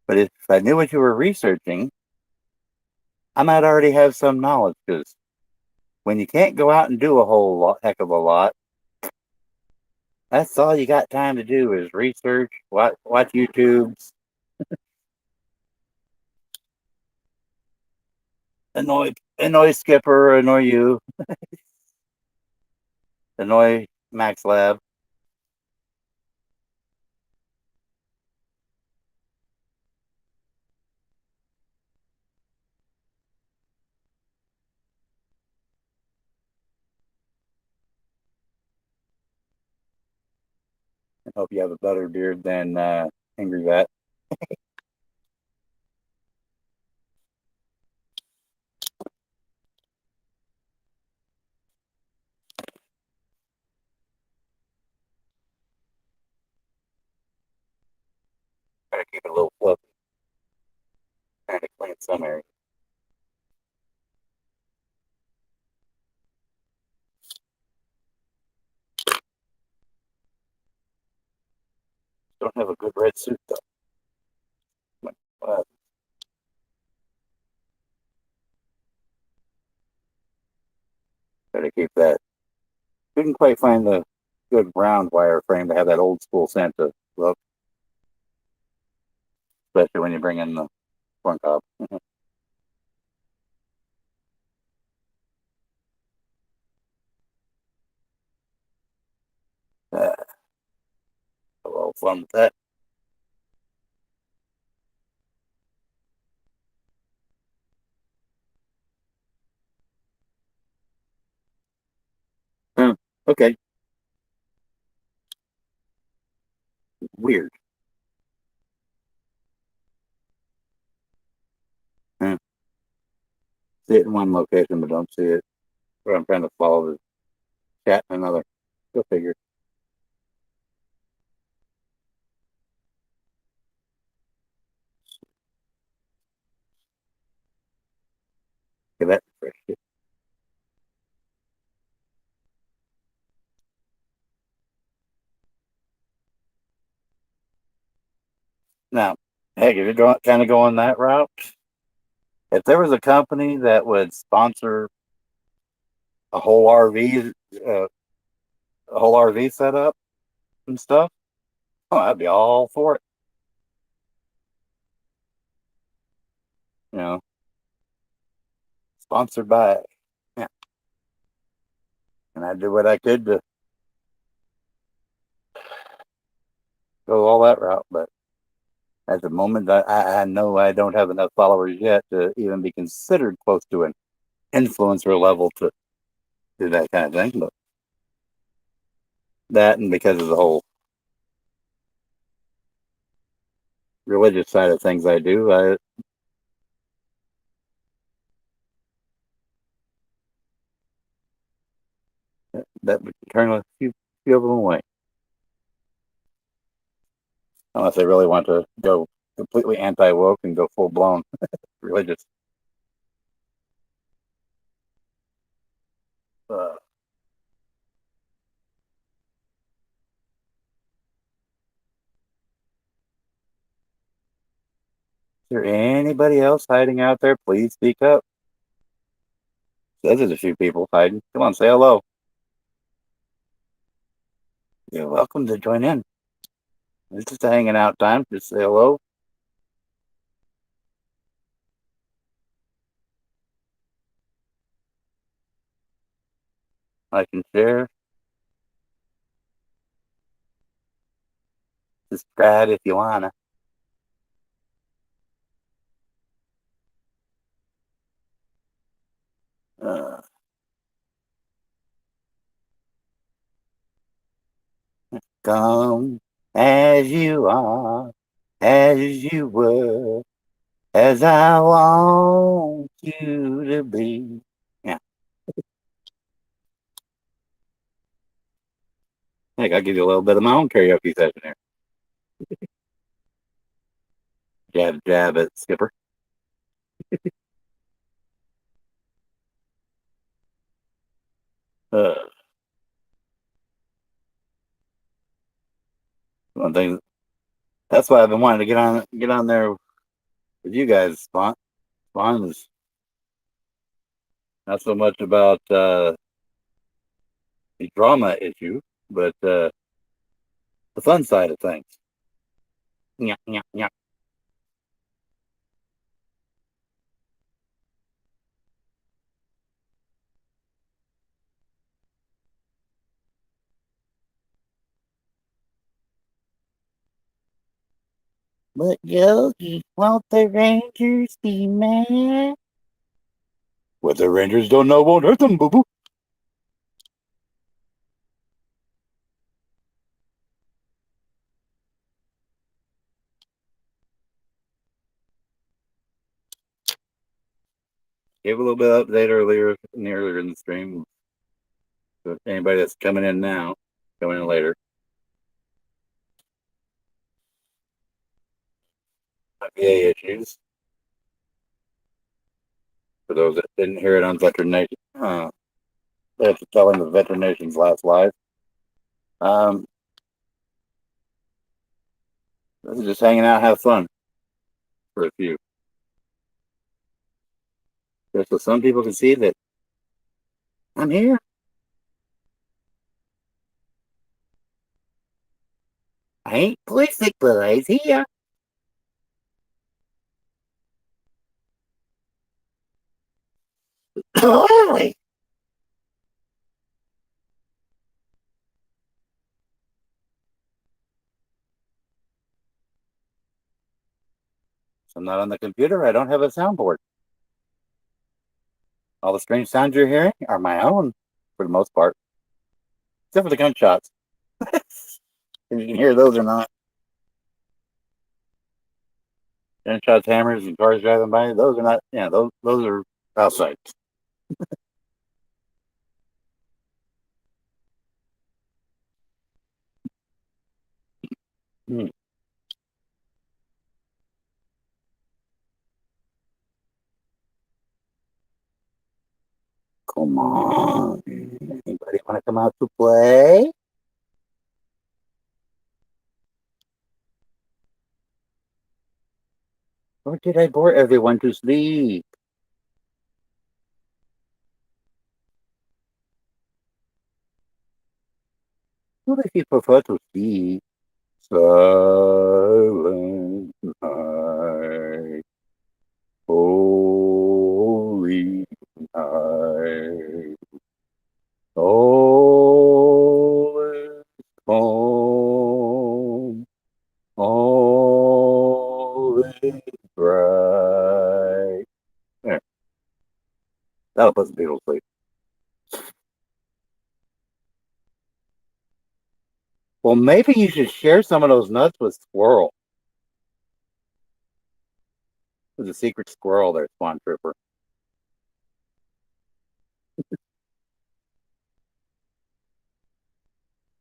But if I knew what you were researching, I might already have some knowledge, because when you can't go out and do a heck of a lot, that's all you got time to do is research, watch YouTubes, annoy Skipper, annoy you, annoy Max Lab. I hope you have a better beard than Angry Vet. Try to keep it a little fluffy. Trying to clean some areas. Don't have a good red suit though. Try to keep that. Couldn't quite find the good round wire frame to have that old school Santa look, especially when you bring in the corn cob. A little fun with that. Okay. Weird. Hmm. See it in one location, but don't see it. But I'm trying to follow the chat in another. Go figure. Get that refreshed. Now, heck, if you're kind of going that route, if there was a company that would sponsor a whole RV, a whole RV setup and stuff, oh, I'd be all for it. You know, sponsored by, yeah. And I did what I could to go all that route. But at the moment, I know I don't have enough followers yet to even be considered close to an influencer level to do that kind of thing. But that, and because of the whole religious side of things I do, that would turn a few of them away. Unless they really want to go completely anti-woke and go full-blown religious. Is there anybody else hiding out there? Please speak up. Says there's a few people hiding. Come on, say hello. You're welcome to join in. It's just a hanging out time. Just say hello. I can share. Subscribe if you wanna. Uh, come as you are, as you were, as I want you to be. Yeah. Heck, I'll give you a little bit of my own karaoke session here. Jab, jab at Skipper. Uh, one thing. That's why I've been wanting to get on there with you guys. Spawn is not so much about the drama issue, but the fun side of things. Yeah, yeah, yeah. But Yogi, won't the Rangers be mad? What the Rangers don't know won't hurt them, boo-boo. Gave a little bit of update earlier in the stream. So anybody that's coming in now, coming in later, IPA issues. For those that didn't hear it on Veteran Nation, they have to tell him the Veteran Nation's last live. This is just hanging out, have fun for a few. Just so some people can see that I'm here. I ain't plastic, but I's here. Totally. So I'm not on the computer. I don't have a soundboard. All the strange sounds you're hearing are my own, for the most part, except for the gunshots. If you can hear those or not. Gunshots, hammers, and cars driving by. Those are not. Yeah, those are outside. Hmm. Come on. Anybody want to come out to play? Or did I bore everyone to sleep? What if you prefer to sleep? Silent night. Holy night. All is calm. That'll put some people to sleep. Well, maybe you should share some of those nuts with Squirrel. There's a secret squirrel there, Spawn Trooper.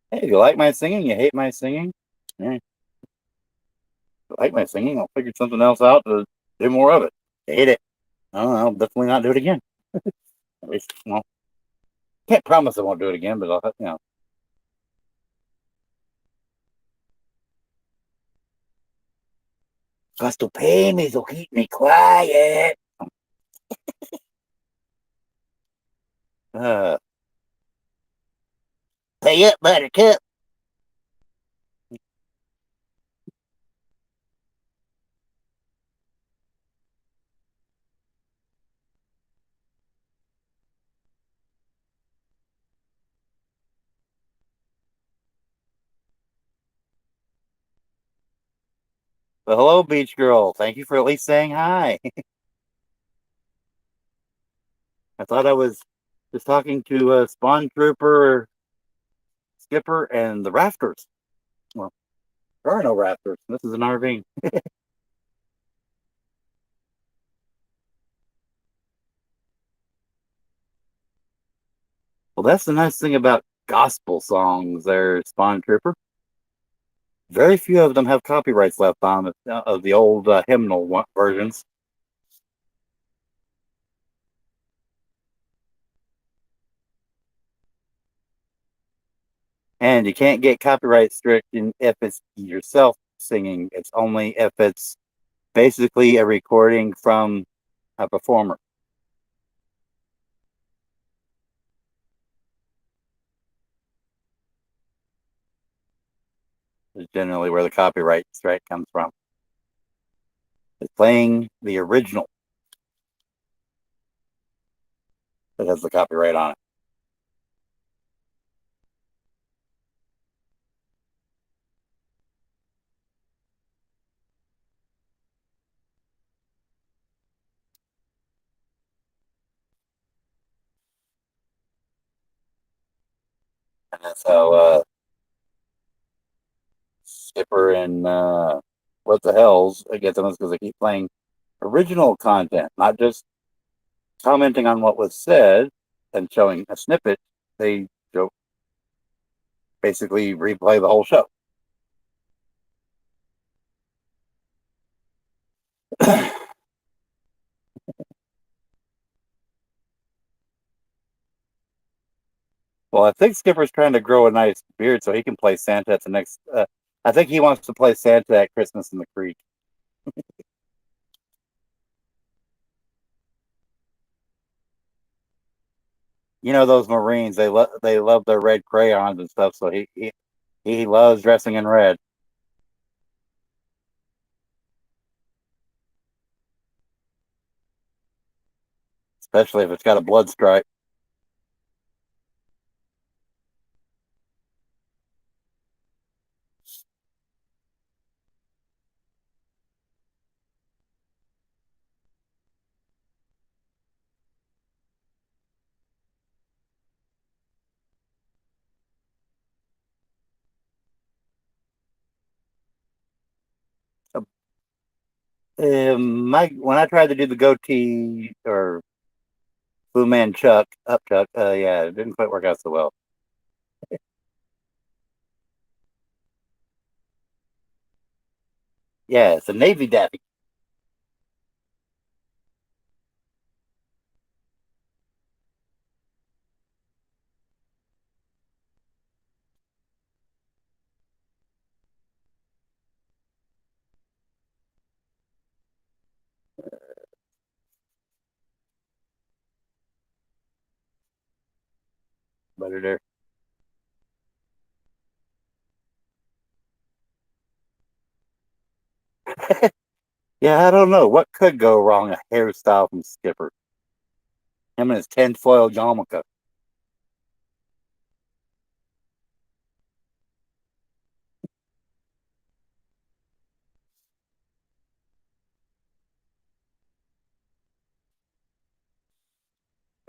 Hey, you like my singing? You hate my singing? Yeah. You like my singing? I'll figure something else out to do more of it. Hate it. Oh, I'll definitely not do it again. At least, well, can't promise I won't do it again, but I'll, you know. Got to pay me, so keep me quiet. Uh, pay up, Buttercup. Well, hello, Beach Girl. Thank you for at least saying hi. I thought I was just talking to Spawn Trooper, Skipper, and the Rafters. Well, there are no Rafters. This is an RV. Well, that's the nice thing about gospel songs there, Spawn Trooper. Very few of them have copyrights left on of the old hymnal versions. And you can't get copyright stricken if it's yourself singing. It's only if it's basically a recording from a performer. Is generally where the copyright strike comes from. It's playing the original that has the copyright on it. And that's how Skipper and What the Hells get them, because they keep playing original content, not just commenting on what was said and showing a snippet. They basically replay the whole show. Well, I think Skipper's trying to grow a nice beard so he can play Santa at the next. I think he wants to play Santa at Christmas in the Creek. You know those Marines? They love their red crayons and stuff. So he loves dressing in red. Especially if it's got a blood stripe. When I tried to do the goatee or Fu Man Chuck, up Chuck, yeah, it didn't quite work out so well. Yeah, it's a Navy Daffy. Better there. Yeah, I don't know. What could go wrong? A hairstyle from Skipper. Him and his tinfoil yarmulke.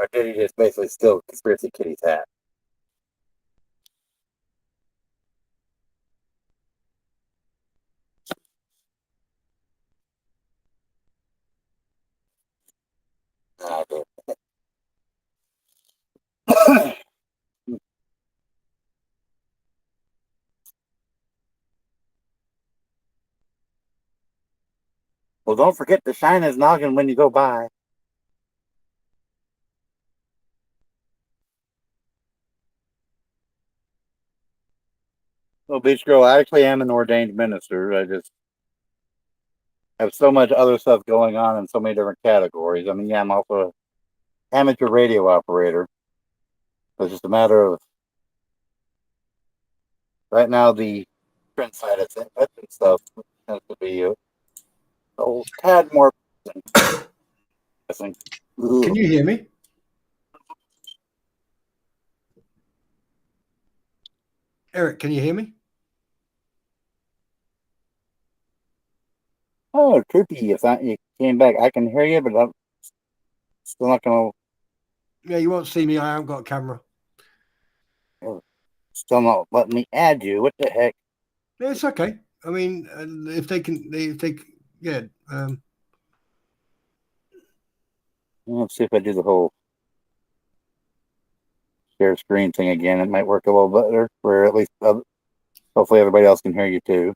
Or did he just basically steal Conspiracy Kitty's hat? Nah, dude. Well, don't forget to shine his noggin when you go by. Well, Beach Girl, I actually am an ordained minister. I just have so much other stuff going on in so many different categories. I mean, yeah, I'm also an amateur radio operator. It's just a matter of right now the print side of things and stuff tends to be a tad more. I think. Can you hear me? Eric, can you hear me? Oh, trippy! If you came back, I can hear you, but I'm still not gonna. Yeah, you won't see me. I haven't got a camera. Still not letting me add you. What the heck? Yeah, it's okay. I mean, if they yeah. Let's see if I do the whole share screen thing again. It might work a little better, where at least hopefully everybody else can hear you too.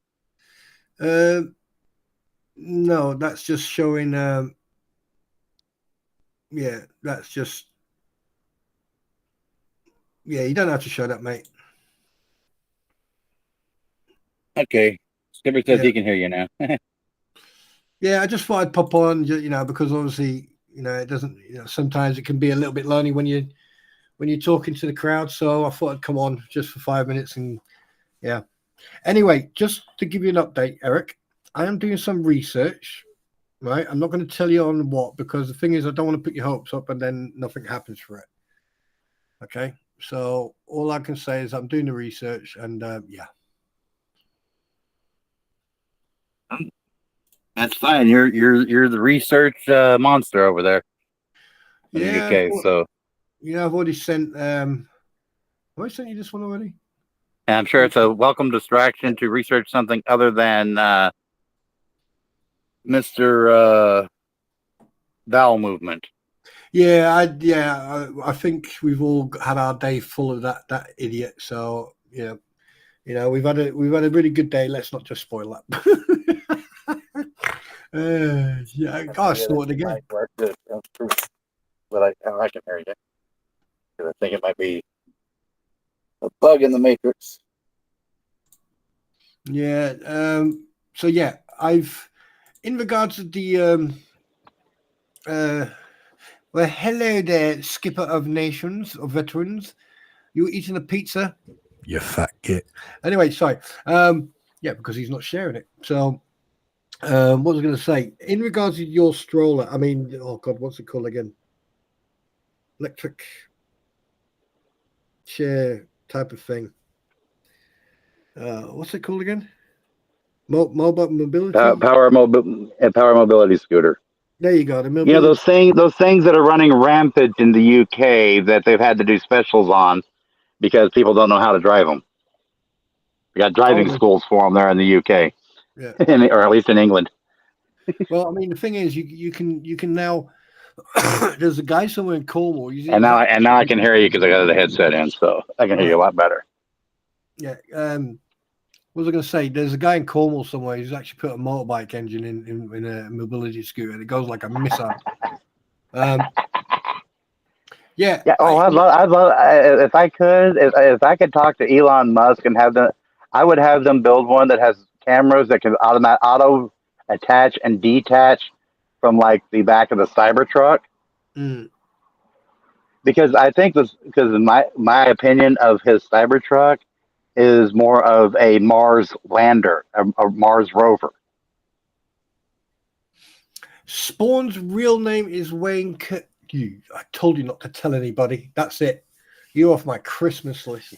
No, that's just showing. Yeah, that's just. Yeah, you don't have to show that, mate. Okay, Skipper says Yeah. he can hear you now. Yeah, I just thought I'd pop on, because obviously, it doesn't. Sometimes it can be a little bit lonely when you're talking to the crowd. So I thought I'd come on just for 5 minutes, and yeah. Anyway, just to give you an update, Eric, I am doing some research. Right, I'm not going to tell you on what, because the thing is, I don't want to put your hopes up and then nothing happens for it. Okay, so all I can say is I'm doing the research, and yeah. That's fine. You're the research monster over there in the UK. So I've already sent. Have I sent you this one already? I'm sure it's a welcome distraction to research something other than Mr. Bowel movement. Yeah, I think we've all had our day full of that idiot. So yeah, we've had a really good day. Let's not just spoil that. Yeah, gosh, snort again. But I can hear you. I think it might be a bug in the matrix. Yeah. So yeah, in regards to the well, hello there, skipper of nations, of veterans. You eating a pizza? You fat git. Anyway, sorry. Yeah, because he's not sharing it. So, what was I going to say? In regards to your stroller, I mean, oh God, what's it called again? Electric chair type of thing. What's it called again? Mobile mobility. Power mobility scooter. There you go. Those things that are running rampant in the UK that they've had to do specials on because people don't know how to drive them. We got driving schools for them there in the UK, yeah, or at least in England. Well, I mean, the thing is, you can now. There's a guy somewhere in Cornwall. And now I can hear you because I got the headset in, so I can hear you a lot better. Yeah. What was I going to say? There's a guy in Cornwall somewhere who's actually put a motorbike engine in a mobility scooter, and it goes like a missile. Yeah. Yeah. Oh, I'd love if I could talk to Elon Musk and I would have them build one that has cameras that can auto attach and detach from like the back of the Cybertruck. Mm. Because I think my opinion of his Cybertruck is more of a Mars lander, a Mars rover. Spawn's real name is Wayne. I told you not to tell anybody. That's it. You're off my Christmas list.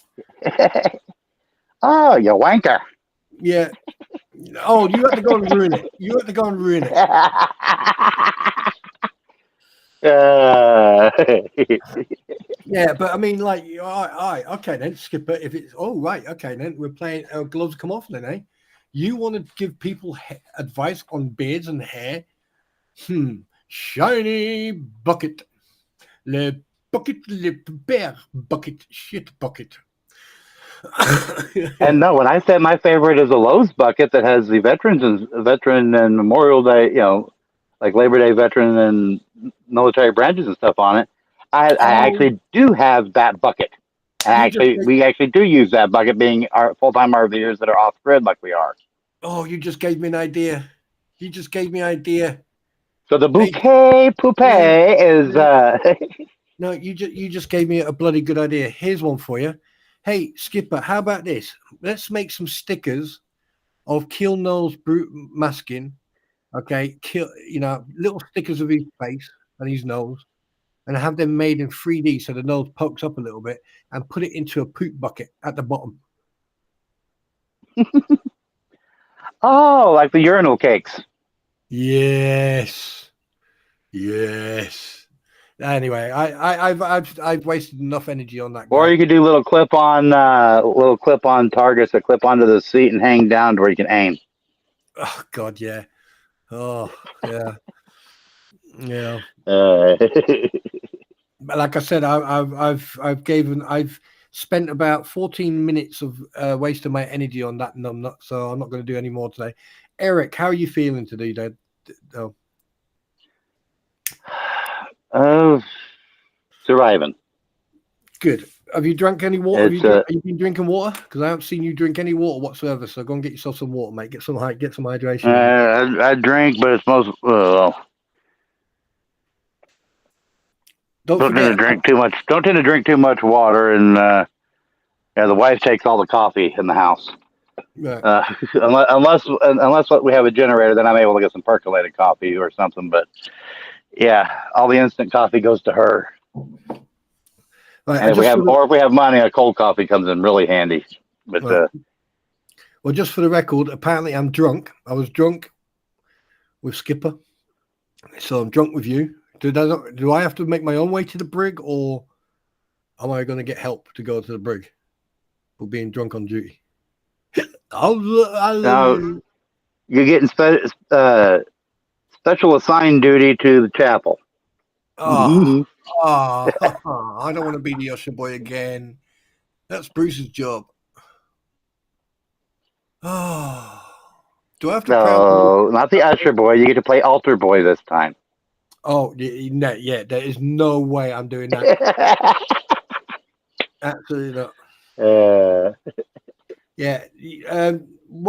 Oh, you wanker. Yeah. Oh, you have to go and ruin it. Uh, Yeah, but I mean, like, all right, okay, then, Skipper. If it's right, okay, then we're playing. Gloves come off, then, eh? You want to give people advice on beards and hair? Shiny bucket, le bear bucket, shit bucket. and no, when I say my favorite is a Lowe's bucket that has the veteran and Memorial Day, like Labor Day veteran and military branches and stuff on it. I Oh, actually do have that bucket. And you just we actually do use that bucket, being our full-time RVers that are off grid like we are. you just gave me an idea. You just gave me an idea. So the Hey, bouquet yeah, poupée is yeah. No, you just gave me a bloody good idea. Here's one for you. Hey, Skipper, how about this? Let's make some stickers of Kill Noel's brute masking. Okay, little stickers of his face and his nose, and have them made in 3D so the nose pokes up a little bit, and put it into a poop bucket at the bottom. oh, like the urinal cakes. Yes. Anyway, I've wasted enough energy on that Or guy. you could do little clip-on targets that clip onto the seat and hang down to where you can aim. Oh God, yeah. Oh yeah. Yeah. Like I said, I've spent about 14 minutes of wasting my energy on that numbnut, so I'm not going to do any more today. Eric, how are you feeling today, Dad? Surviving. Good. Have you drank any water? It's Have you been drinking water? Because I haven't seen you drink any water whatsoever. So go and get yourself some water, mate. Get some hydration. I drink, but it's most Don't don't tend to forget. drink too much. Don't tend to drink too much water, and the wife takes all the coffee in the house. Right. Unless we have a generator, then I'm able to get some percolated coffee or something. But yeah, all the instant coffee goes to her. Right. And if we have money, a cold coffee comes in really handy. But right. Well, just for the record, apparently I'm drunk. I was drunk with Skipper, so I'm drunk with you. Do I have to make my own way to the brig, or am I going to get help to go to the brig for being drunk on duty? now you're getting special assigned duty to the chapel. I don't want to be the usher boy again. That's Bruce's job. Oh, do I have to? No, not the usher boy. You get to play altar boy this time. Oh, yeah. There is no way I'm doing that. Absolutely not. Yeah.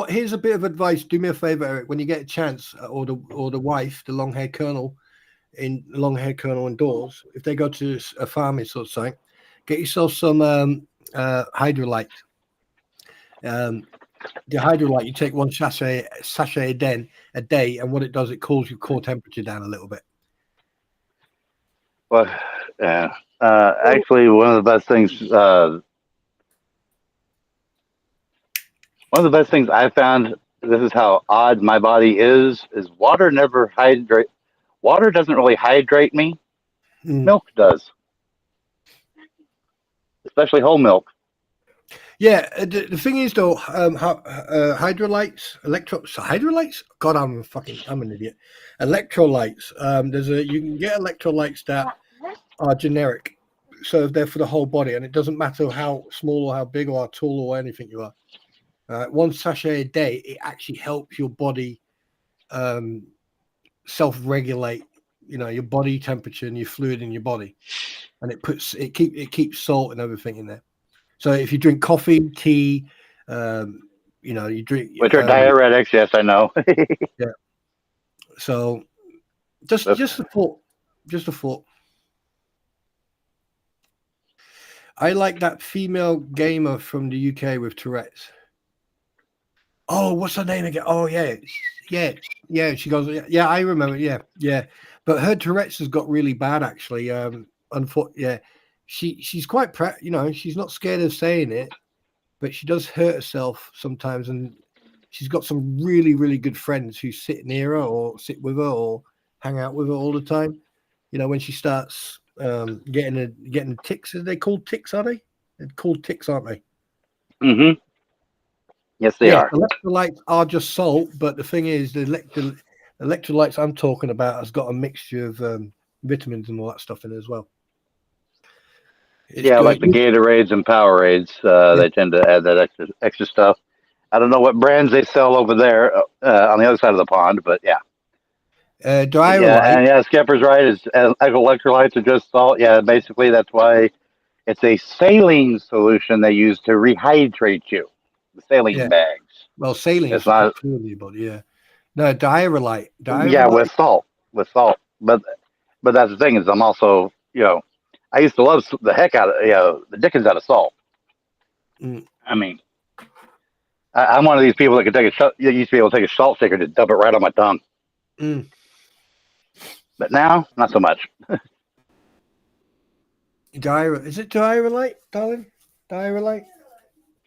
Here's a bit of advice. Do me a favor, Eric. When you get a chance, or the wife, the long-haired colonel indoors, if they go to a farming sort of site, get yourself some hydrolyte. The hydrolyte, you take one sachet a day, and what it does, it cools your core temperature down a little bit. Well, yeah. Actually, one of the best things I found. This is how odd my body is water never hydrate. Water doesn't really hydrate me. Milk does, especially whole milk. Yeah, the thing is though, hydrolytes. God, I'm an idiot. Electrolytes. You can get electrolytes that are generic, so they're for the whole body, and it doesn't matter how small or how big or how tall or anything you are. One sachet a day, it actually helps your body self-regulate. Your body temperature and your fluid in your body, and it keeps salt and everything in there. So if you drink coffee, tea, you drink, which are diuretics. Yes, I know. Yeah. So just a thought. I like that female gamer from the UK with Tourette's. Oh, what's her name again? Oh yeah. She goes, yeah, I remember. Yeah. But her Tourette's has got really bad, actually. Unfortunately, she's quite she's not scared of saying it, but she does hurt herself sometimes, and she's got some really, really good friends who sit near her or sit with her or hang out with her all the time. You know, when she starts getting ticks. Are they called ticks? Are they? They're called ticks, aren't they? Mm-hmm. Yes, they are. Electrolytes are just salt, but the thing is, the electrolytes I'm talking about has got a mixture of vitamins and all that stuff in it as well. It's Yeah, good. like the Gatorades and Powerades, they tend to add that extra stuff. I don't know what brands they sell over there on the other side of the pond, but yeah. Diarrhea. Skipper's right. Electrolytes are just salt. Yeah, basically that's why it's a saline solution they use to rehydrate you. The saline bags. Well, saline It's is good not. for your body. Yeah. No, diarrhea. Yeah, with salt, But that's the thing is, I'm also I used to love the heck out of the dickens out of salt. I mean, I'm one of these people that could take you used to be able to take a salt shaker to dump it right on my tongue. But now, not so much. Is it diarrhea, darling? Diarrhea,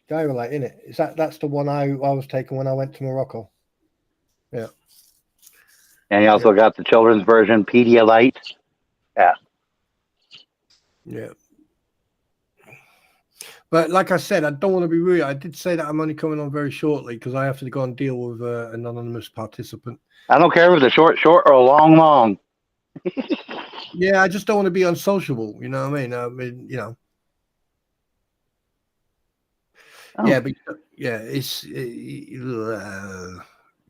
isn't it? That's the one I was taking when I went to Morocco. Yeah. And you also got the children's version, Pedialyte. Yeah. Yeah. But like I said, I don't want to be rude. I did say that I'm only coming on very shortly because I have to go and deal with an anonymous participant. I don't care if it's a short or a long. Yeah, I just don't want to be unsociable. You know what I mean? Oh. Yeah, but it's.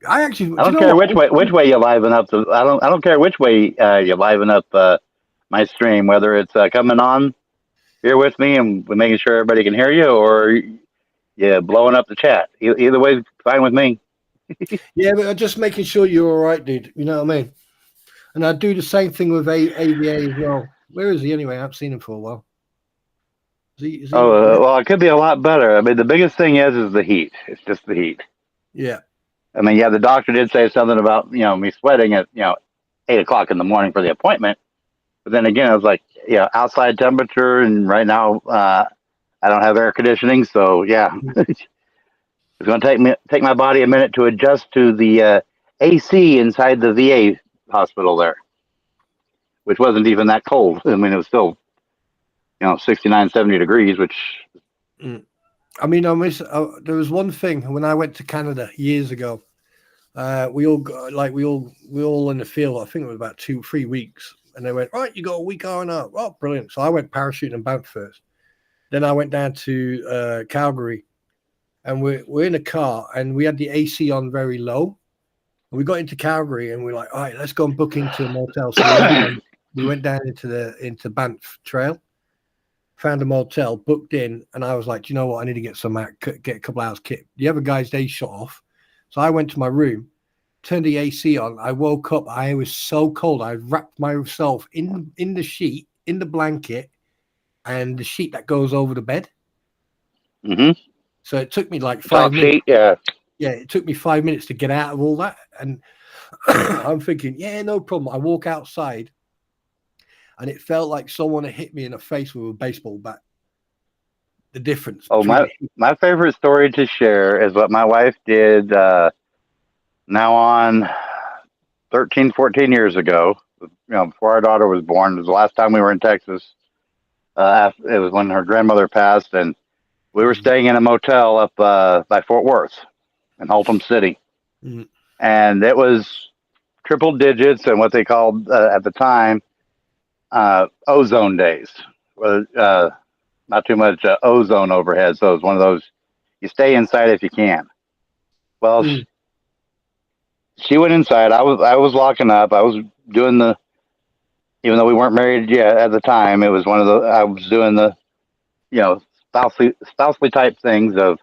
I don't care which way you liven up. I don't care which way you liven up my stream, whether it's coming on here with me and making sure everybody can hear you, or blowing up the chat. Either way, fine with me. Yeah, but I'm just making sure you're all right, dude. You know what I mean? And I do the same thing with AVA as well. Where is he anyway? I haven't seen him for a while. Is he well, it could be a lot better. I mean, the biggest thing is the heat. It's just the heat. Yeah. I mean, the doctor did say something about me sweating at 8:00 in the morning for the appointment. But then again, I was like, outside temperature, and right now I don't have air conditioning, so yeah, it's going to take my body a minute to adjust to the AC inside the VA hospital there, which wasn't even that cold. I mean, it was still 69, 70 degrees, which. I mean, there was one thing when I went to Canada years ago. We all in the field. I think it was about 2-3 weeks, and they went, right, you got a week R&R. Oh, brilliant! So I went parachuting and Banff first. Then I went down to Calgary, and we're in a car, and we had the AC on very low. And we got into Calgary, and we're like, all right, let's go and book into a motel. So we went down into Banff Trail. Found a motel, booked in, and I was like, do you know what? I need to get a couple hours kit. The other guy's day shut off. So I went to my room, turned the AC on. I woke up. I was so cold. I wrapped myself in the sheet, in the blanket, and the sheet that goes over the bed. Mm-hmm. So it took me like 5 minutes. Yeah, it took me 5 minutes to get out of all that. And I'm thinking, no problem. I walk outside. And it felt like someone had hit me in the face with a baseball bat. The difference. Oh, my favorite story to share is what my wife did now on 13, 14 years ago, before our daughter was born. It was the last time we were in Texas. It was when her grandmother passed, and we were staying in a motel up by Fort Worth in Oldham City. Mm-hmm. And it was triple digits and what they called at the time ozone days. Not too much ozone overhead, so it's one of those you stay inside if you can. Well, she went inside. I was locking up. I was doing even though we weren't married yet at the time, it was one of I was doing the spousely type things of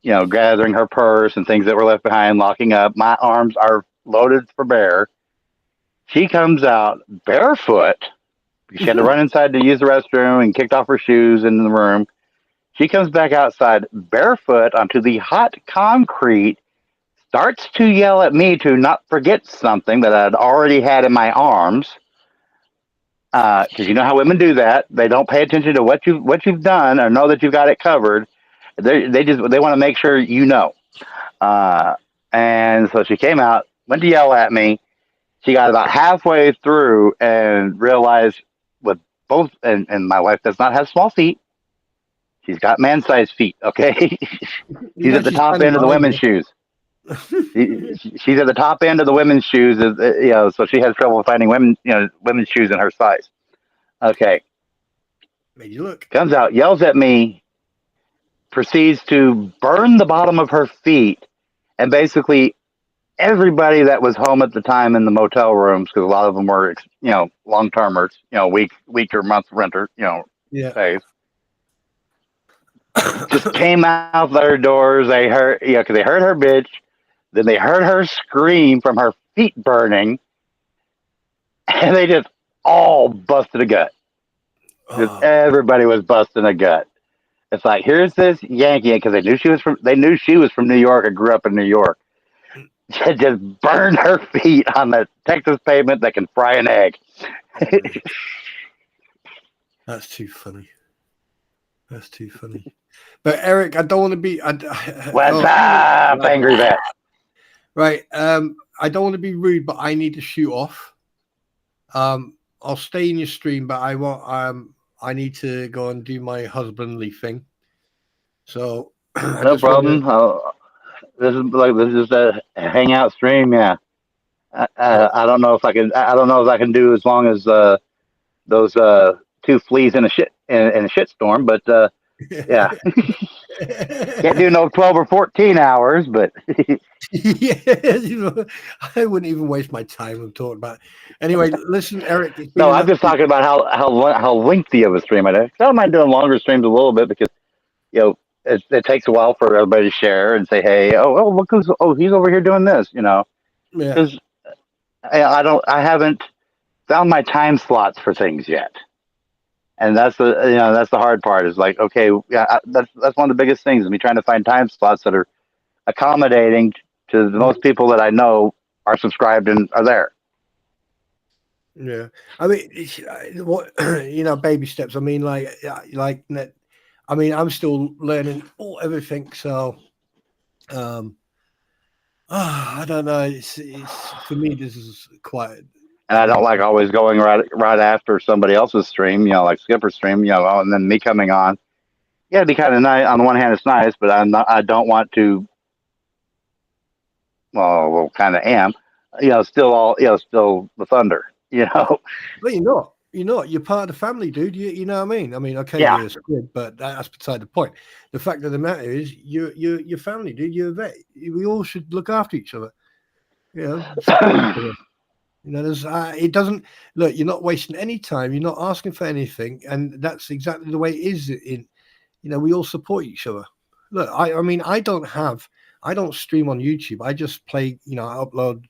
gathering her purse and things that were left behind, locking up. My arms are loaded for bear. She comes out barefoot. She had to run inside to use the restroom and kicked off her shoes in the room. She comes back outside barefoot onto the hot concrete, starts to yell at me to not forget something that I'd already had in my arms. Because you know how women do that. They don't pay attention to what you've done or know that you've got it covered. They want to make sure you know. And so she came out, went to yell at me. she got about halfway through and realized with both, and my wife does not have small feet. She's got man-sized feet. Okay, You she's know at the she's top standing end of the behind women's shoes. She's at the top end of the women's shoes, so she has trouble finding women's shoes in her size. Okay, Made you look. comes out, yells at me, proceeds to burn the bottom of her feet, and basically everybody that was home at the time in the motel rooms, because a lot of them were, long termers, week or month renter, Yeah. stays, just came out their doors. They heard, because they heard her bitch. Then they heard her scream from her feet burning, and they just all busted a gut. Just Oh, everybody was busting a gut. It's like, here's this Yankee, because they knew she was from New York and grew up in New York. She just burned her feet on the Texas pavement that can fry an egg. that's too funny. That's too funny. But Eric, I don't want to be. What's up, Angry Vet? Right. I don't want to be rude, but I need to shoot off. I'll stay in your stream, but I want. I need to go and do my husbandly thing. So No problem. This is a hangout stream. Yeah. I don't know if I can. I don't know if I can do as long as those two fleas in a shit storm, but yeah. Can't do no 12 or 14 hours, but Yeah, I wouldn't even waste my time on talking about it. Anyway, listen, Eric. no, I'm just talking about how lengthy of a stream I do. I don't mind doing longer streams a little bit because it takes a while for everybody to share and say, hey, look he's over here doing this, Yeah. because I haven't found my time slots for things yet. And that's the hard part is like, okay, yeah, that's one of the biggest things is me trying to find time slots that are accommodating to the most people that I know are subscribed and are there. Yeah, I mean, what baby steps. I mean, like, I mean, I'm still learning everything. So, I don't know. It's for me, this is quite. And I don't like always going right after somebody else's stream, like Skipper's stream, and then me coming on. Yeah, it'd be kind of nice. On the one hand, it's nice, but I don't want to. Well, kind of am. Still the thunder. Well, you're not. You're part of the family, dude. You know what I mean? I mean, okay, yeah. You're a squid, but that's beside the point. The fact of the matter is, you're family, dude. You're a vet. We all should look after each other. Support each other. There's it doesn't look. You're not wasting any time. You're not asking for anything, and that's exactly the way it is. We all support each other. Look, I mean, I don't stream on YouTube. I just play. I upload.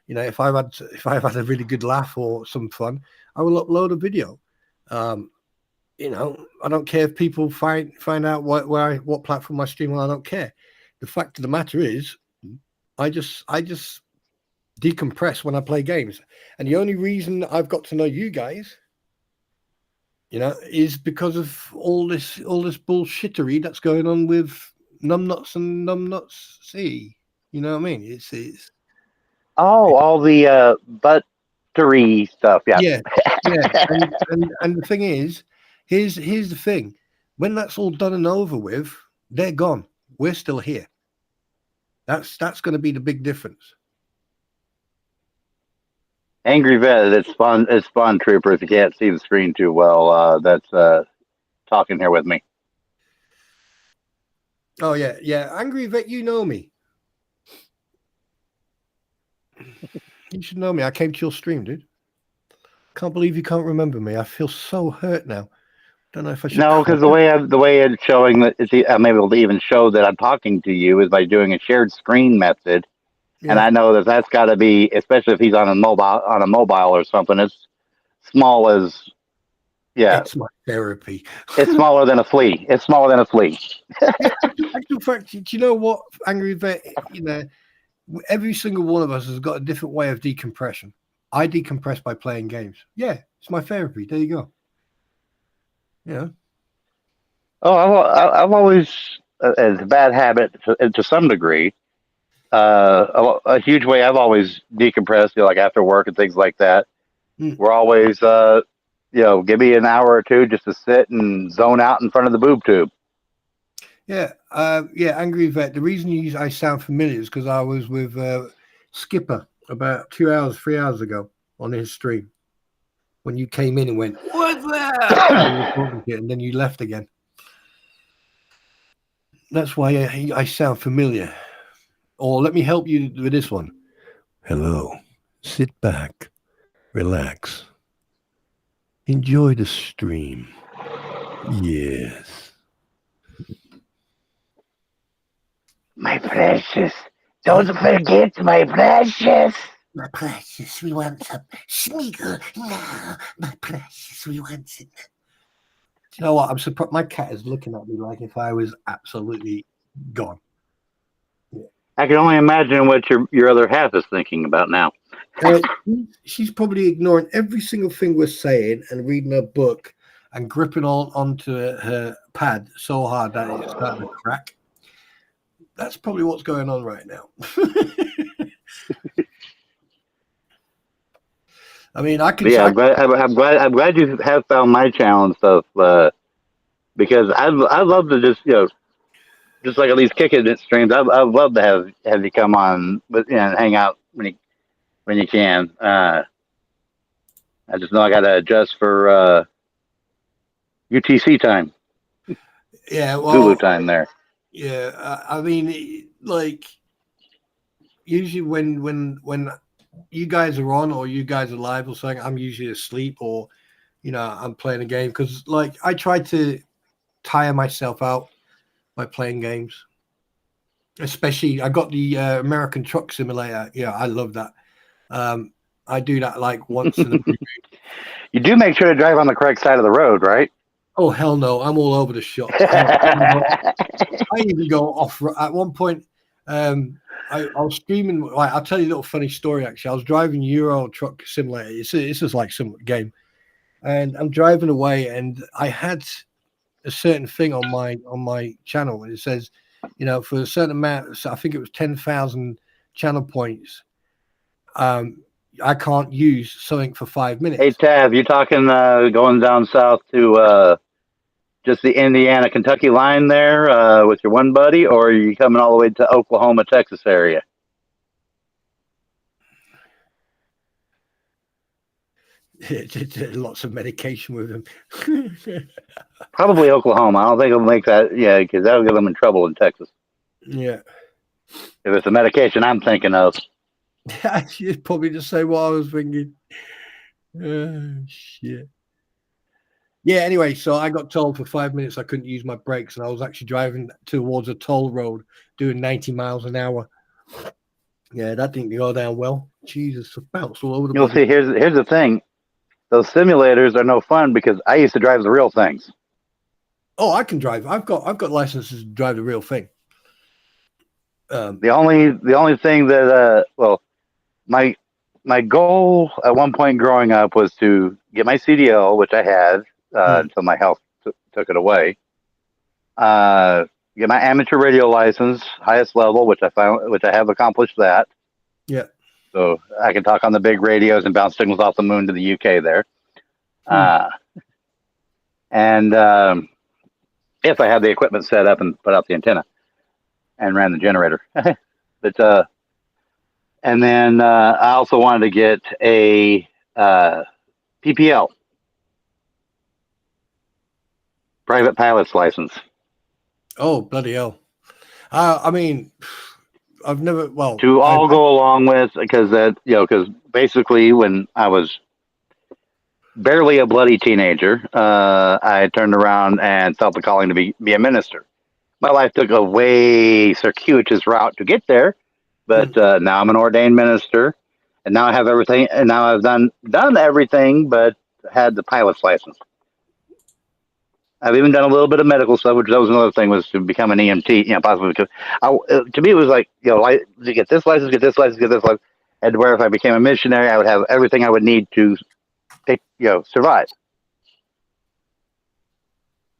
If I've had a really good laugh or some fun, I will upload a video. I don't care if people find out what platform I stream on. I don't care. The fact of the matter is, I just decompress when I play games, and the only reason I've got to know you guys, is because of all this bullshittery that's going on with Numbnuts and Numbnuts C. You know what I mean? It's all the buttery stuff. Yeah. And the thing is, here's the thing: when that's all done and over with, they're gone. We're still here. That's going to be the big difference. Angry Vet, it's fun. It's fun, Trooper. If you can't see the screen too well, that's talking here with me. Oh yeah. Angry Vet, you know me. You should know me. I came to your stream, dude. Can't believe you can't remember me. I feel so hurt now. Don't know if I should. No, because the way it's showing that I'm able to even show that I'm talking to you is by doing a shared screen method. Yeah. And I know that's got to be, especially if he's on a mobile or something. It's small as, It's my therapy. It's smaller than a flea. It's smaller than a flea. Actual fact, do you know what, Angry Vet? Every single one of us has got a different way of decompression. I decompress by playing games. Yeah, it's my therapy. There you go. Yeah. Oh, I've always, it's a bad habit to some degree. a huge way I've always decompressed, like after work and things like that. We're always, give me an hour or two just to sit and zone out in front of the boob tube. Yeah, Angry Vet. The reason I sound familiar is because I was with Skipper about 2 hours, 3 hours ago on his stream when you came in and went, "What's that?" and then you left again. That's why I sound familiar. Or let me help you with this one. Hello. Sit back. Relax. Enjoy the stream. Yes. My precious. Don't forget, my precious. My precious, we want some Smeagol now. My precious, we want it. You know what? I'm surprised. My cat is looking at me like if I was absolutely gone. Yeah. I can only imagine what your other half is thinking about now. She's probably ignoring every single thing we're saying and reading her book and gripping onto her pad so hard that it's starting to crack. That's probably what's going on right now. I mean, I can. But yeah, I'm glad you have found my channel and stuff because I love to just like at least Kickin streams. I'd love to have you come on, but and hang out when you can. I just know I got to adjust for UTC time. Yeah, well, Zulu time there. Yeah, I mean, like usually when you guys are on or you guys are live or something, I'm usually asleep or I'm playing a game because like I try to tire myself out by playing games. Especially, I got the American Truck Simulator. Yeah, I love that. I do that like once in a blue moon. You do make sure to drive on the correct side of the road, right? Oh hell no! I'm all over the shop. I even go off at one point. I was streaming. Like, I'll tell you a little funny story. Actually, I was driving Euro Truck Simulator. It's just like some game, and I'm driving away, and I had a certain thing on my channel, and it says, for a certain amount. So I think it was 10,000 channel points. I can't use something for 5 minutes. Hey Tav, you talking going down south to just the Indiana Kentucky line there with your one buddy, or are you coming all the way to Oklahoma, Texas area? Lots of medication with him. Probably Oklahoma. I don't think it'll make that. Yeah, because that'll get them in trouble in Texas. Yeah. If it's the medication I'm thinking of. It's probably the same what I was thinking. Shit. Yeah, anyway, so I got told for 5 minutes I couldn't use my brakes, and I was actually driving towards a toll road doing 90 miles an hour. Yeah, that didn't go down well. Jesus, I bounced all over the place. You'll see, here's the thing. Those simulators are no fun because I used to drive the real things. Oh, I can drive. I've got licenses to drive the real thing. The only thing that my goal at one point growing up was to get my CDL, which I had until my health took it away. Get my amateur radio license, highest level, which I have accomplished that. Yeah. So I can talk on the big radios and bounce signals off the moon to the UK there. And if I had the equipment set up and put out the antenna and ran the generator. But and then I also wanted to get a PPL, private pilot's license. Oh, bloody hell. I mean, I've never, well. To all go along with, because basically when I was barely a bloody teenager, I turned around and felt the calling to be a minister. My life took a way circuitous route to get there, but now I'm an ordained minister, and now I have everything, and now I've done everything but had the pilot's license. I've even done a little bit of medical stuff, which that was another thing, was to become an EMT, possibly because to me it was like, to get this license, get this license, get this license, and where if I became a missionary, I would have everything I would need to, survive.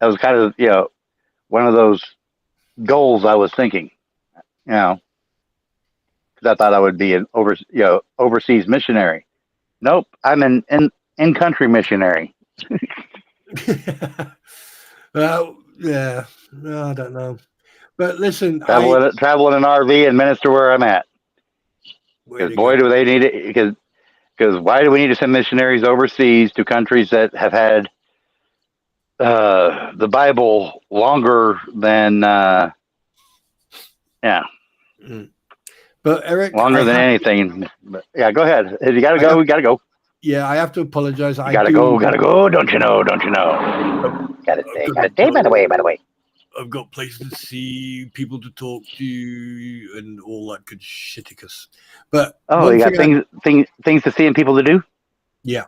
That was kind of, one of those goals I was thinking, because I thought I would be an overseas missionary. Nope, I'm an in country missionary. Well, yeah, no, I don't know. But listen, Travel in an RV and minister where I'm at. Because boy, do they need it. Because why do we need to send missionaries overseas to countries that have had the Bible longer than But Eric, longer than anything. But yeah, go ahead. If you gotta go, you gotta go. Yeah, I have to apologize. You gotta go, don't you know? Gotta stay, by the way. I've got places to see, people to talk to, and all that good shiticus. But you got things to see and people to do. Yeah.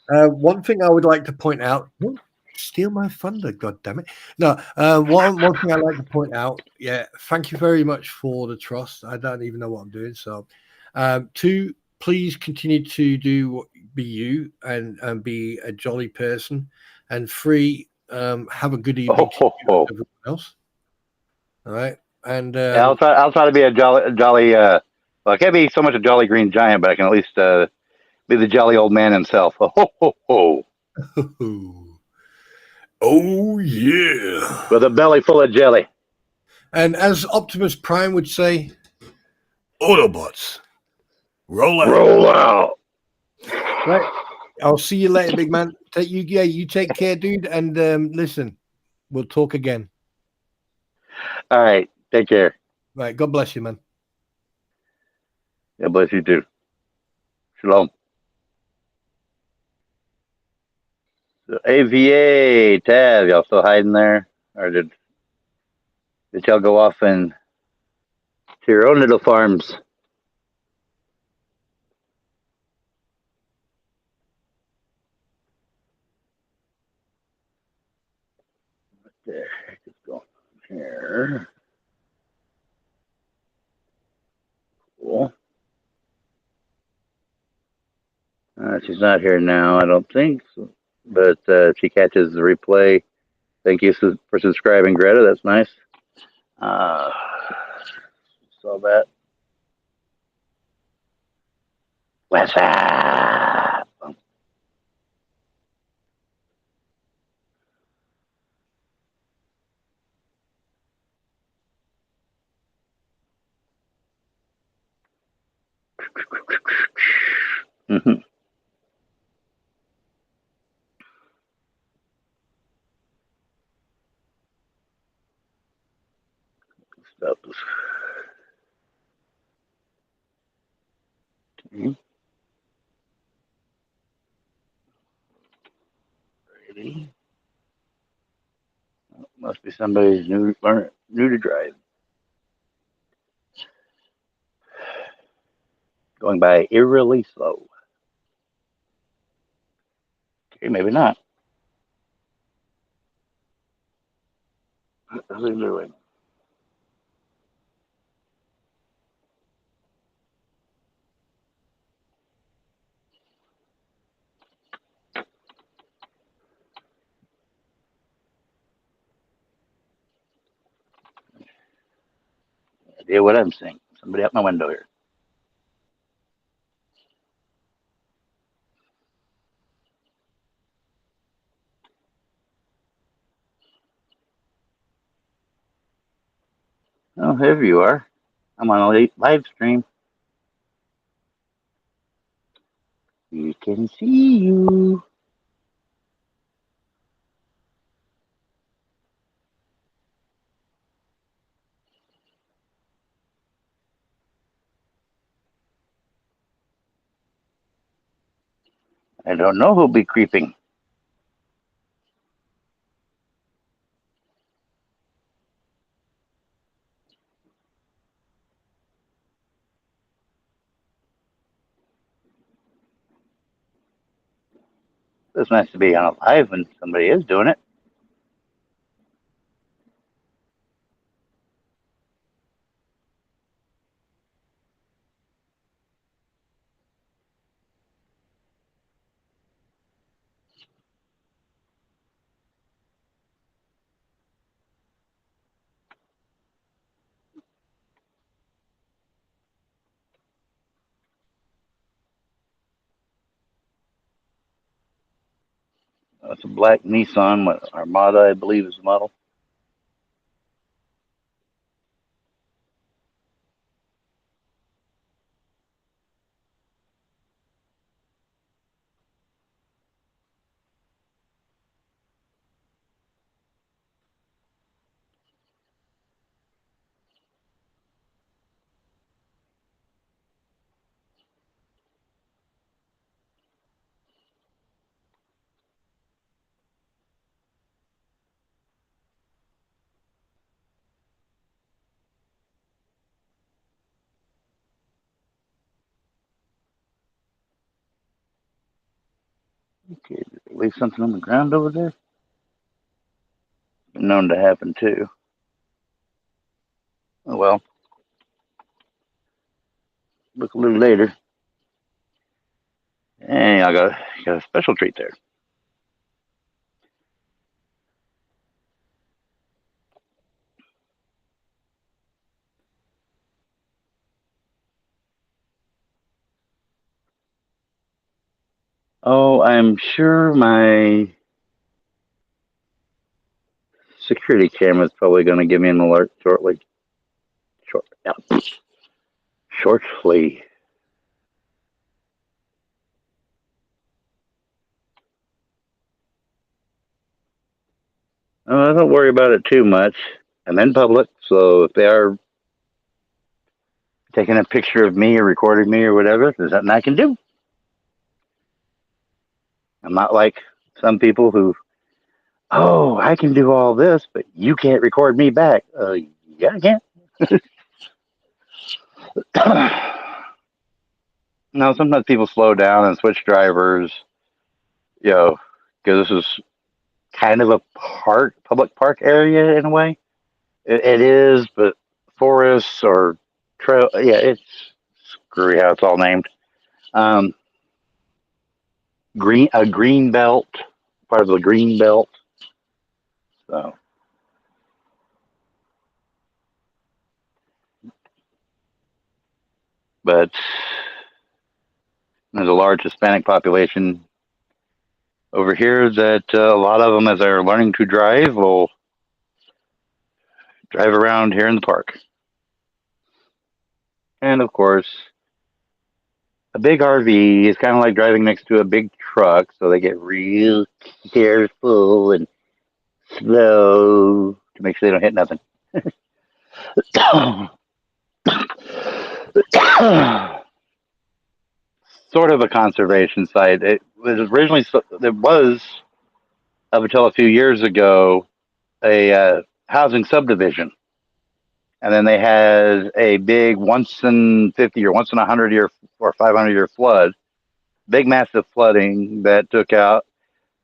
One thing I would like to point out. Don't steal my thunder, God damn it! No, one thing I'd like to point out. Yeah, thank you very much for the trust. I don't even know what I'm doing. So, two, please continue to be you and be a jolly person. And three, have a good evening to everyone else. All right, and I'll try to be a jolly. Well, I can't be so much a jolly green giant, but I can at least be the jolly old man himself. Ho ho ho! Oh yeah! With a belly full of jelly. And as Optimus Prime would say, Autobots, roll out. Roll out. Right. I'll see you later, big man. You take care, dude. And listen, we'll talk again. All right. Take care. Right. God bless you, man. God bless you too. Shalom. So AVA, Tav, y'all still hiding there? Or did y'all go off and to your own little farms? What the heck is going on here? Cool. She's not here now, I don't think. So, but if she catches the replay, thank you for subscribing, Greta. That's nice. Saw that. What's up? Mm-hmm. Stuff. Mm-hmm. Ready? Must be somebody's new to drive. Going by eerily slow. Okay, maybe not. What are they doing? No idea what I'm seeing. Somebody out my window here. Oh, there you are. I'm on a live stream. We can see you. I don't know who'll be creeping. It's nice to be on a live when somebody is doing it. It's a black Nissan Armada, I believe is the model. Okay, did they leave something on the ground over there? Been known to happen too. Oh well. Look a little later. Hey, I got a special treat there. Oh, I'm sure my security camera is probably going to give me an alert shortly. Shortly. Don't worry about it too much. I'm in public, so if they are taking a picture of me or recording me or whatever, there's nothing I can do. I'm not like some people who, oh, I can do all this, but you can't record me back. Yeah, I can. No, sometimes people slow down and switch drivers, because this is kind of a public park area in a way. It is, but forests or trail, yeah, it's screwy how it's all named. Um, a green belt, part of the green belt. So, but there's a large Hispanic population over here that a lot of them, as they're learning to drive, will drive around here in the park. And of course, a big RV is kind of like driving next to a big truck, so they get real careful and slow to make sure they don't hit nothing. Sort of a conservation site. It was originally, it was up until a few years ago, a housing subdivision. And then they had a big once in 50 or once in 100 year or 500 year flood, big massive flooding that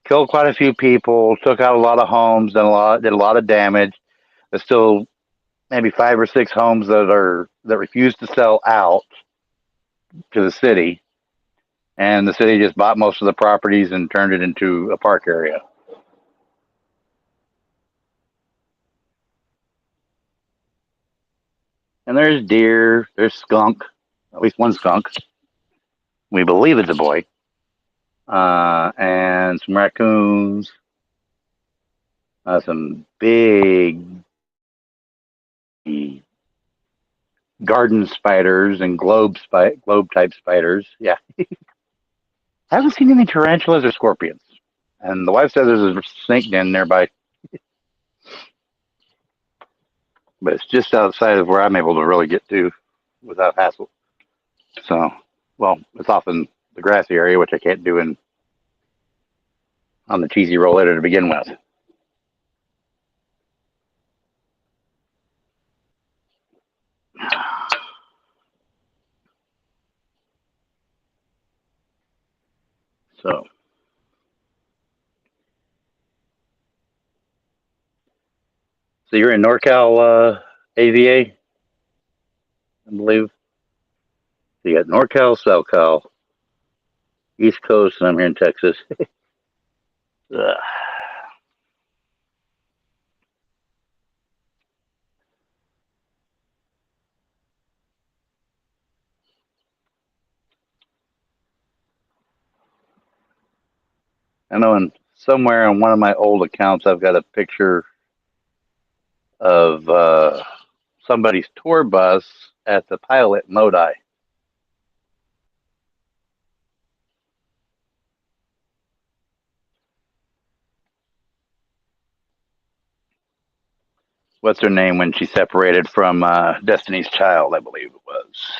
killed quite a few people, took out a lot of homes, did a lot of damage. There's still maybe 5 or 6 homes that refuse to sell out to the city, and the city just bought most of the properties and turned it into a park area. And there's deer, there's skunk, at least one skunk. We believe it's a boy, and some raccoons, some big garden spiders and globe type spiders. Yeah, I haven't seen any tarantulas or scorpions. And the wife says there's a snake den nearby, but it's just outside of where I'm able to really get to without hassle. So, well, it's off in the grassy area, which I can't do on the cheesy rollator to begin with. So you're in NorCal AVA, I believe. So you got NorCal, SoCal, East Coast, and I'm here in Texas. I know in somewhere on one of my old accounts, I've got a picture of somebody's tour bus at the Pilot Modi. What's her name when she separated from Destiny's Child, I believe it was.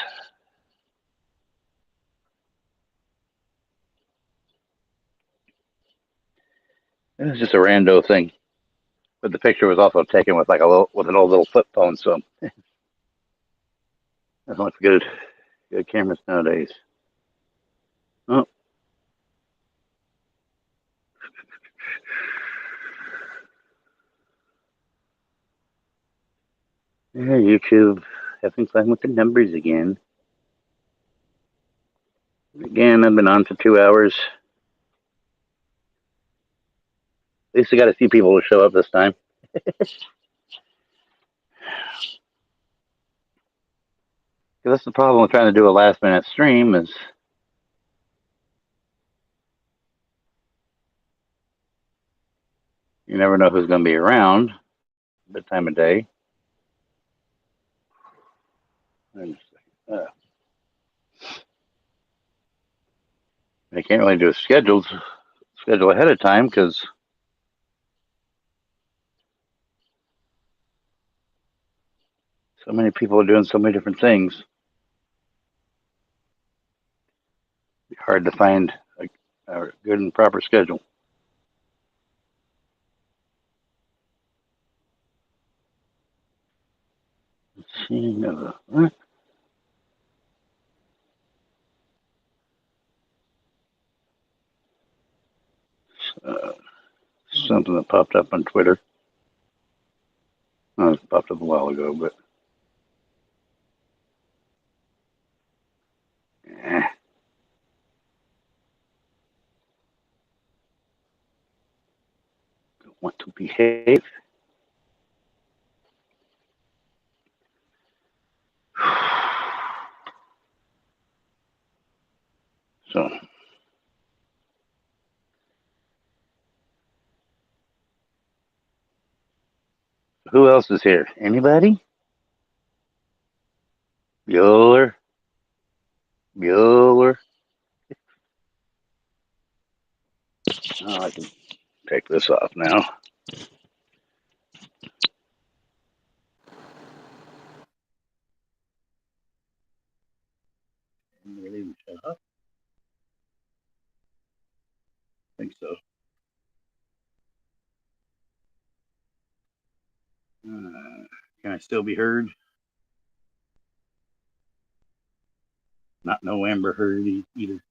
It was just a rando thing, but the picture was also taken with like with an old little flip phone. So that's not good cameras nowadays. Oh, yeah, YouTube having fun with the numbers again. Again, I've been on for 2 hours. At least I got a few people to show up this time. That's the problem with trying to do a last minute stream is you never know who's going to be around at the time of day. I can't really do a schedule ahead of time because so many people are doing so many different things. It's hard to find a good and proper schedule. Let's see. Something that popped up on Twitter. Oh, it popped up a while ago, but don't want to behave. So, who else is here? Anybody? Bueller. Oh, I can take this off now. Really shut up? I think so. Can I still be heard? Not no Amber Heard either.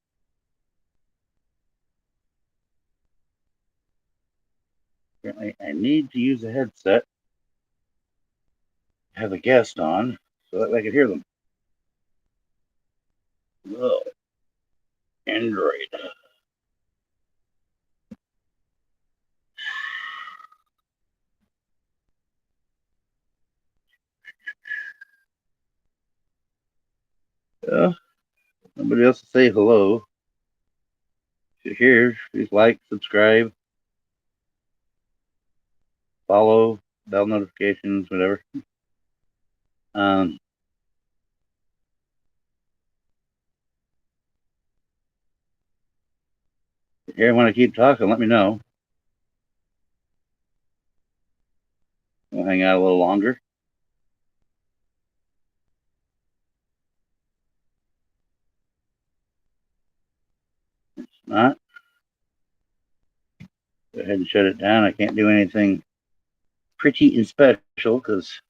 Apparently, I need to use a headset. Have a guest on so that I can hear them. Whoa. Android. Somebody else to say hello. If you're here, please like, subscribe, follow, bell notifications, whatever. If you want to keep talking, let me know. We'll hang out a little longer. If not, go ahead and shut it down. I can't do anything pretty and special because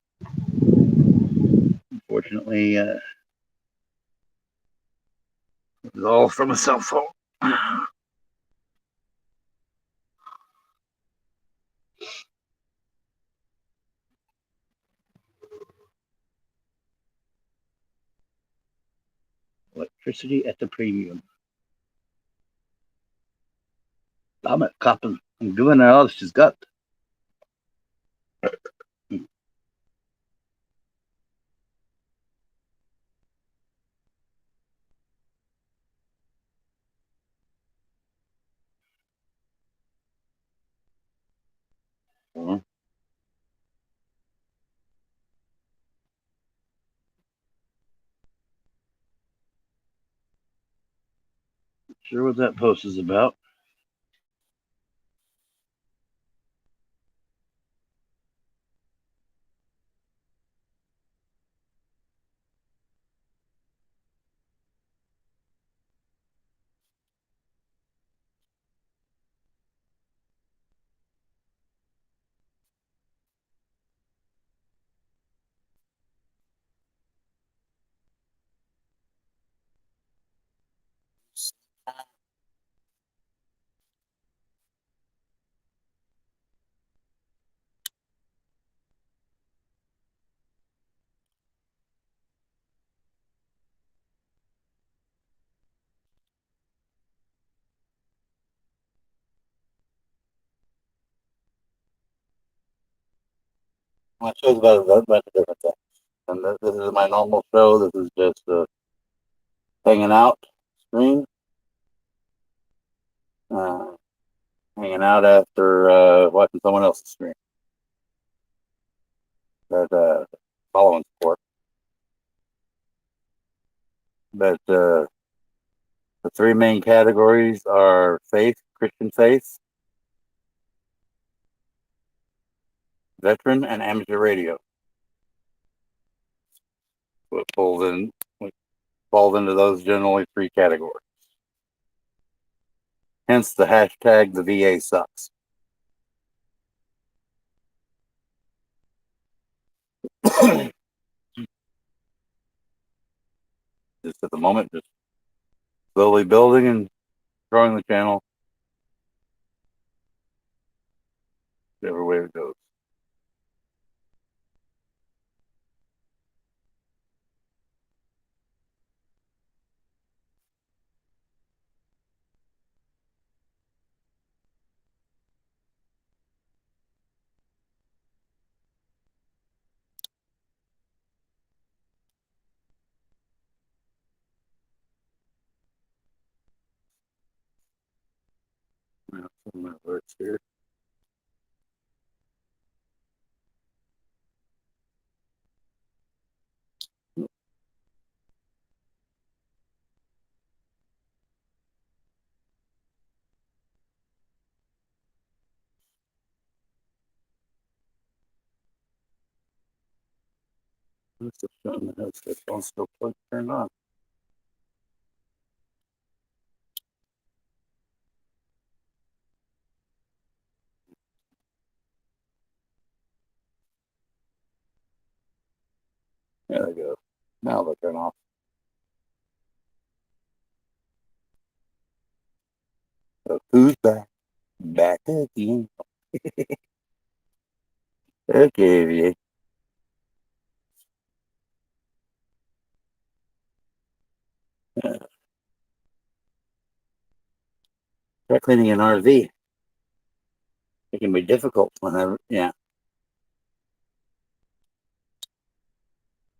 unfortunately it's all from a cell phone. Electricity at the premium. Damn it, Coppin. I'm doing all she's got. Mhm. Sure what that post is about. My show's about a bunch of different things. And this is my normal show. This is just hanging out stream. Uh, Hanging out after watching someone else's stream. But following sport. But the three main categories are faith, Christian faith, veteran, and amateur radio. What falls into those generally three categories. Hence the hashtag the VA sucks. Just at the moment, just slowly building and growing the channel. Whichever way it goes. Some of my works here. That's the phone that has the phone still plugged turned on. There we go. Now they'll turn off. So who's back? Back again. Okay, yeah. Try cleaning an RV. It can be difficult whenever, yeah.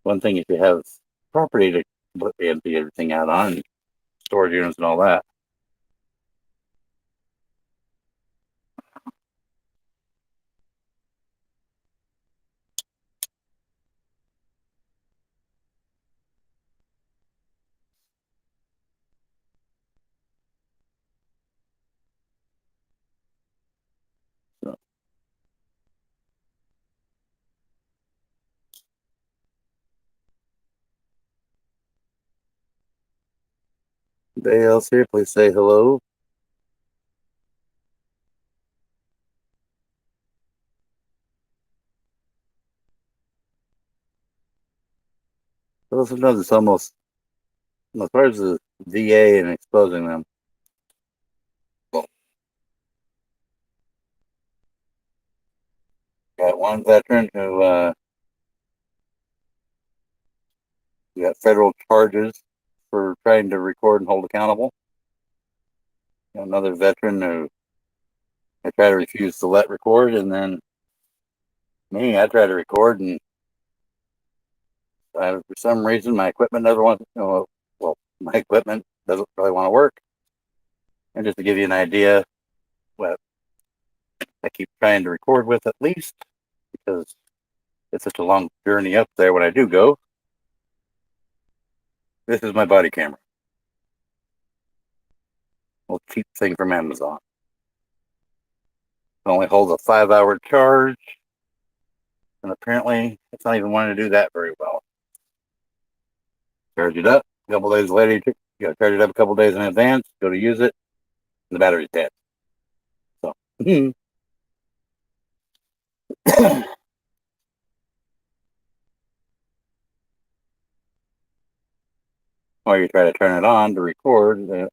One thing if you have property to empty everything out on, storage units and all that. So, anybody else here, please say hello. Well, sometimes it's almost, as far as the VA and exposing them. Got one veteran who got federal charges for trying to record and hold accountable. Got another veteran who I try to refuse to let record, and then me, I try to record, and for some reason my equipment doesn't want. Well, my equipment doesn't really want to work. And just to give you an idea, well, I keep trying to record with at least because it's such a long journey up there when I do go. This is my body camera. Little cheap thing from Amazon. It only holds a 5-hour charge, and apparently it's not even wanting to do that very well. Charge it up. A couple days later, you gotta charge it up a couple days in advance. Go to use it, and the battery's dead. So, or you try to turn it on to record the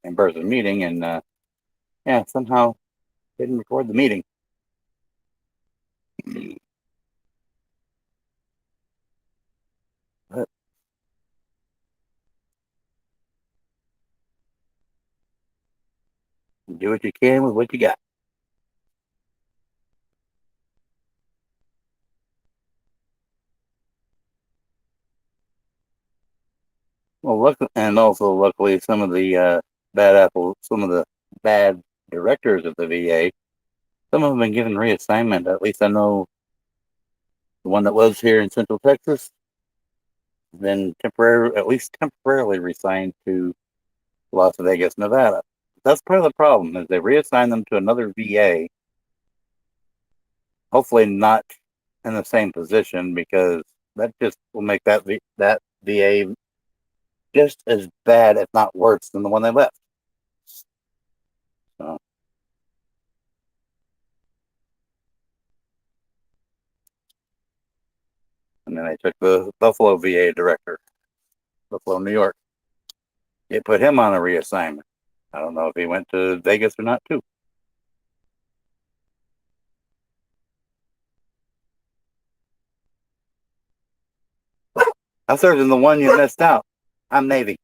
in-person meeting, and yeah, somehow didn't record the meeting. But do what you can with what you got. Well, luckily, some of the some of the bad directors of the VA, some of them have been given reassignment. At least I know the one that was here in Central Texas, then at least temporarily reassigned to Las Vegas, Nevada. That's part of the problem is they reassign them to another VA. Hopefully not in the same position because that just will make that VA just as bad, if not worse, than the one they left. So, and then they took the Buffalo VA director, Buffalo, New York. They put him on a reassignment. I don't know if he went to Vegas or not, too. I served in the one you missed out. I'm Navy.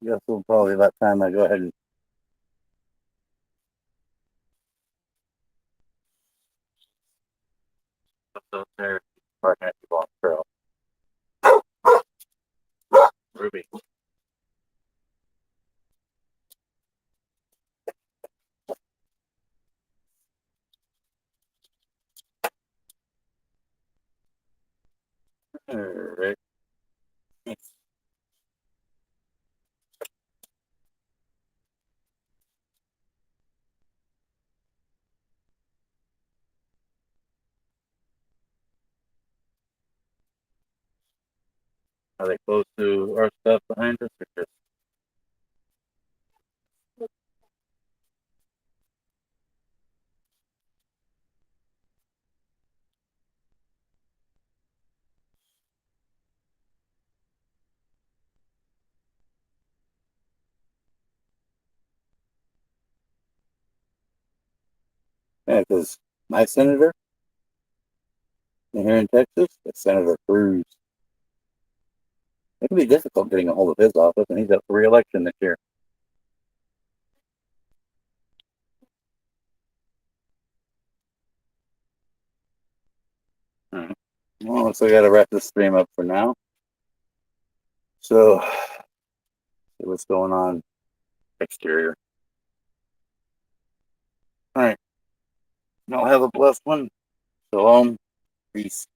Guess we'll probably about time I go ahead and put those there. Parking at people on the trail. Ruby. All right. Are they close to our stuff behind us or just? Yeah, because my senator here in Texas is Senator Cruz. It can be difficult getting a hold of his office, and he's up for re-election this year. All right. Well, so we got to wrap this stream up for now. So, see what's going on exterior. All right. Y'all have a blessed one. Shalom. Peace.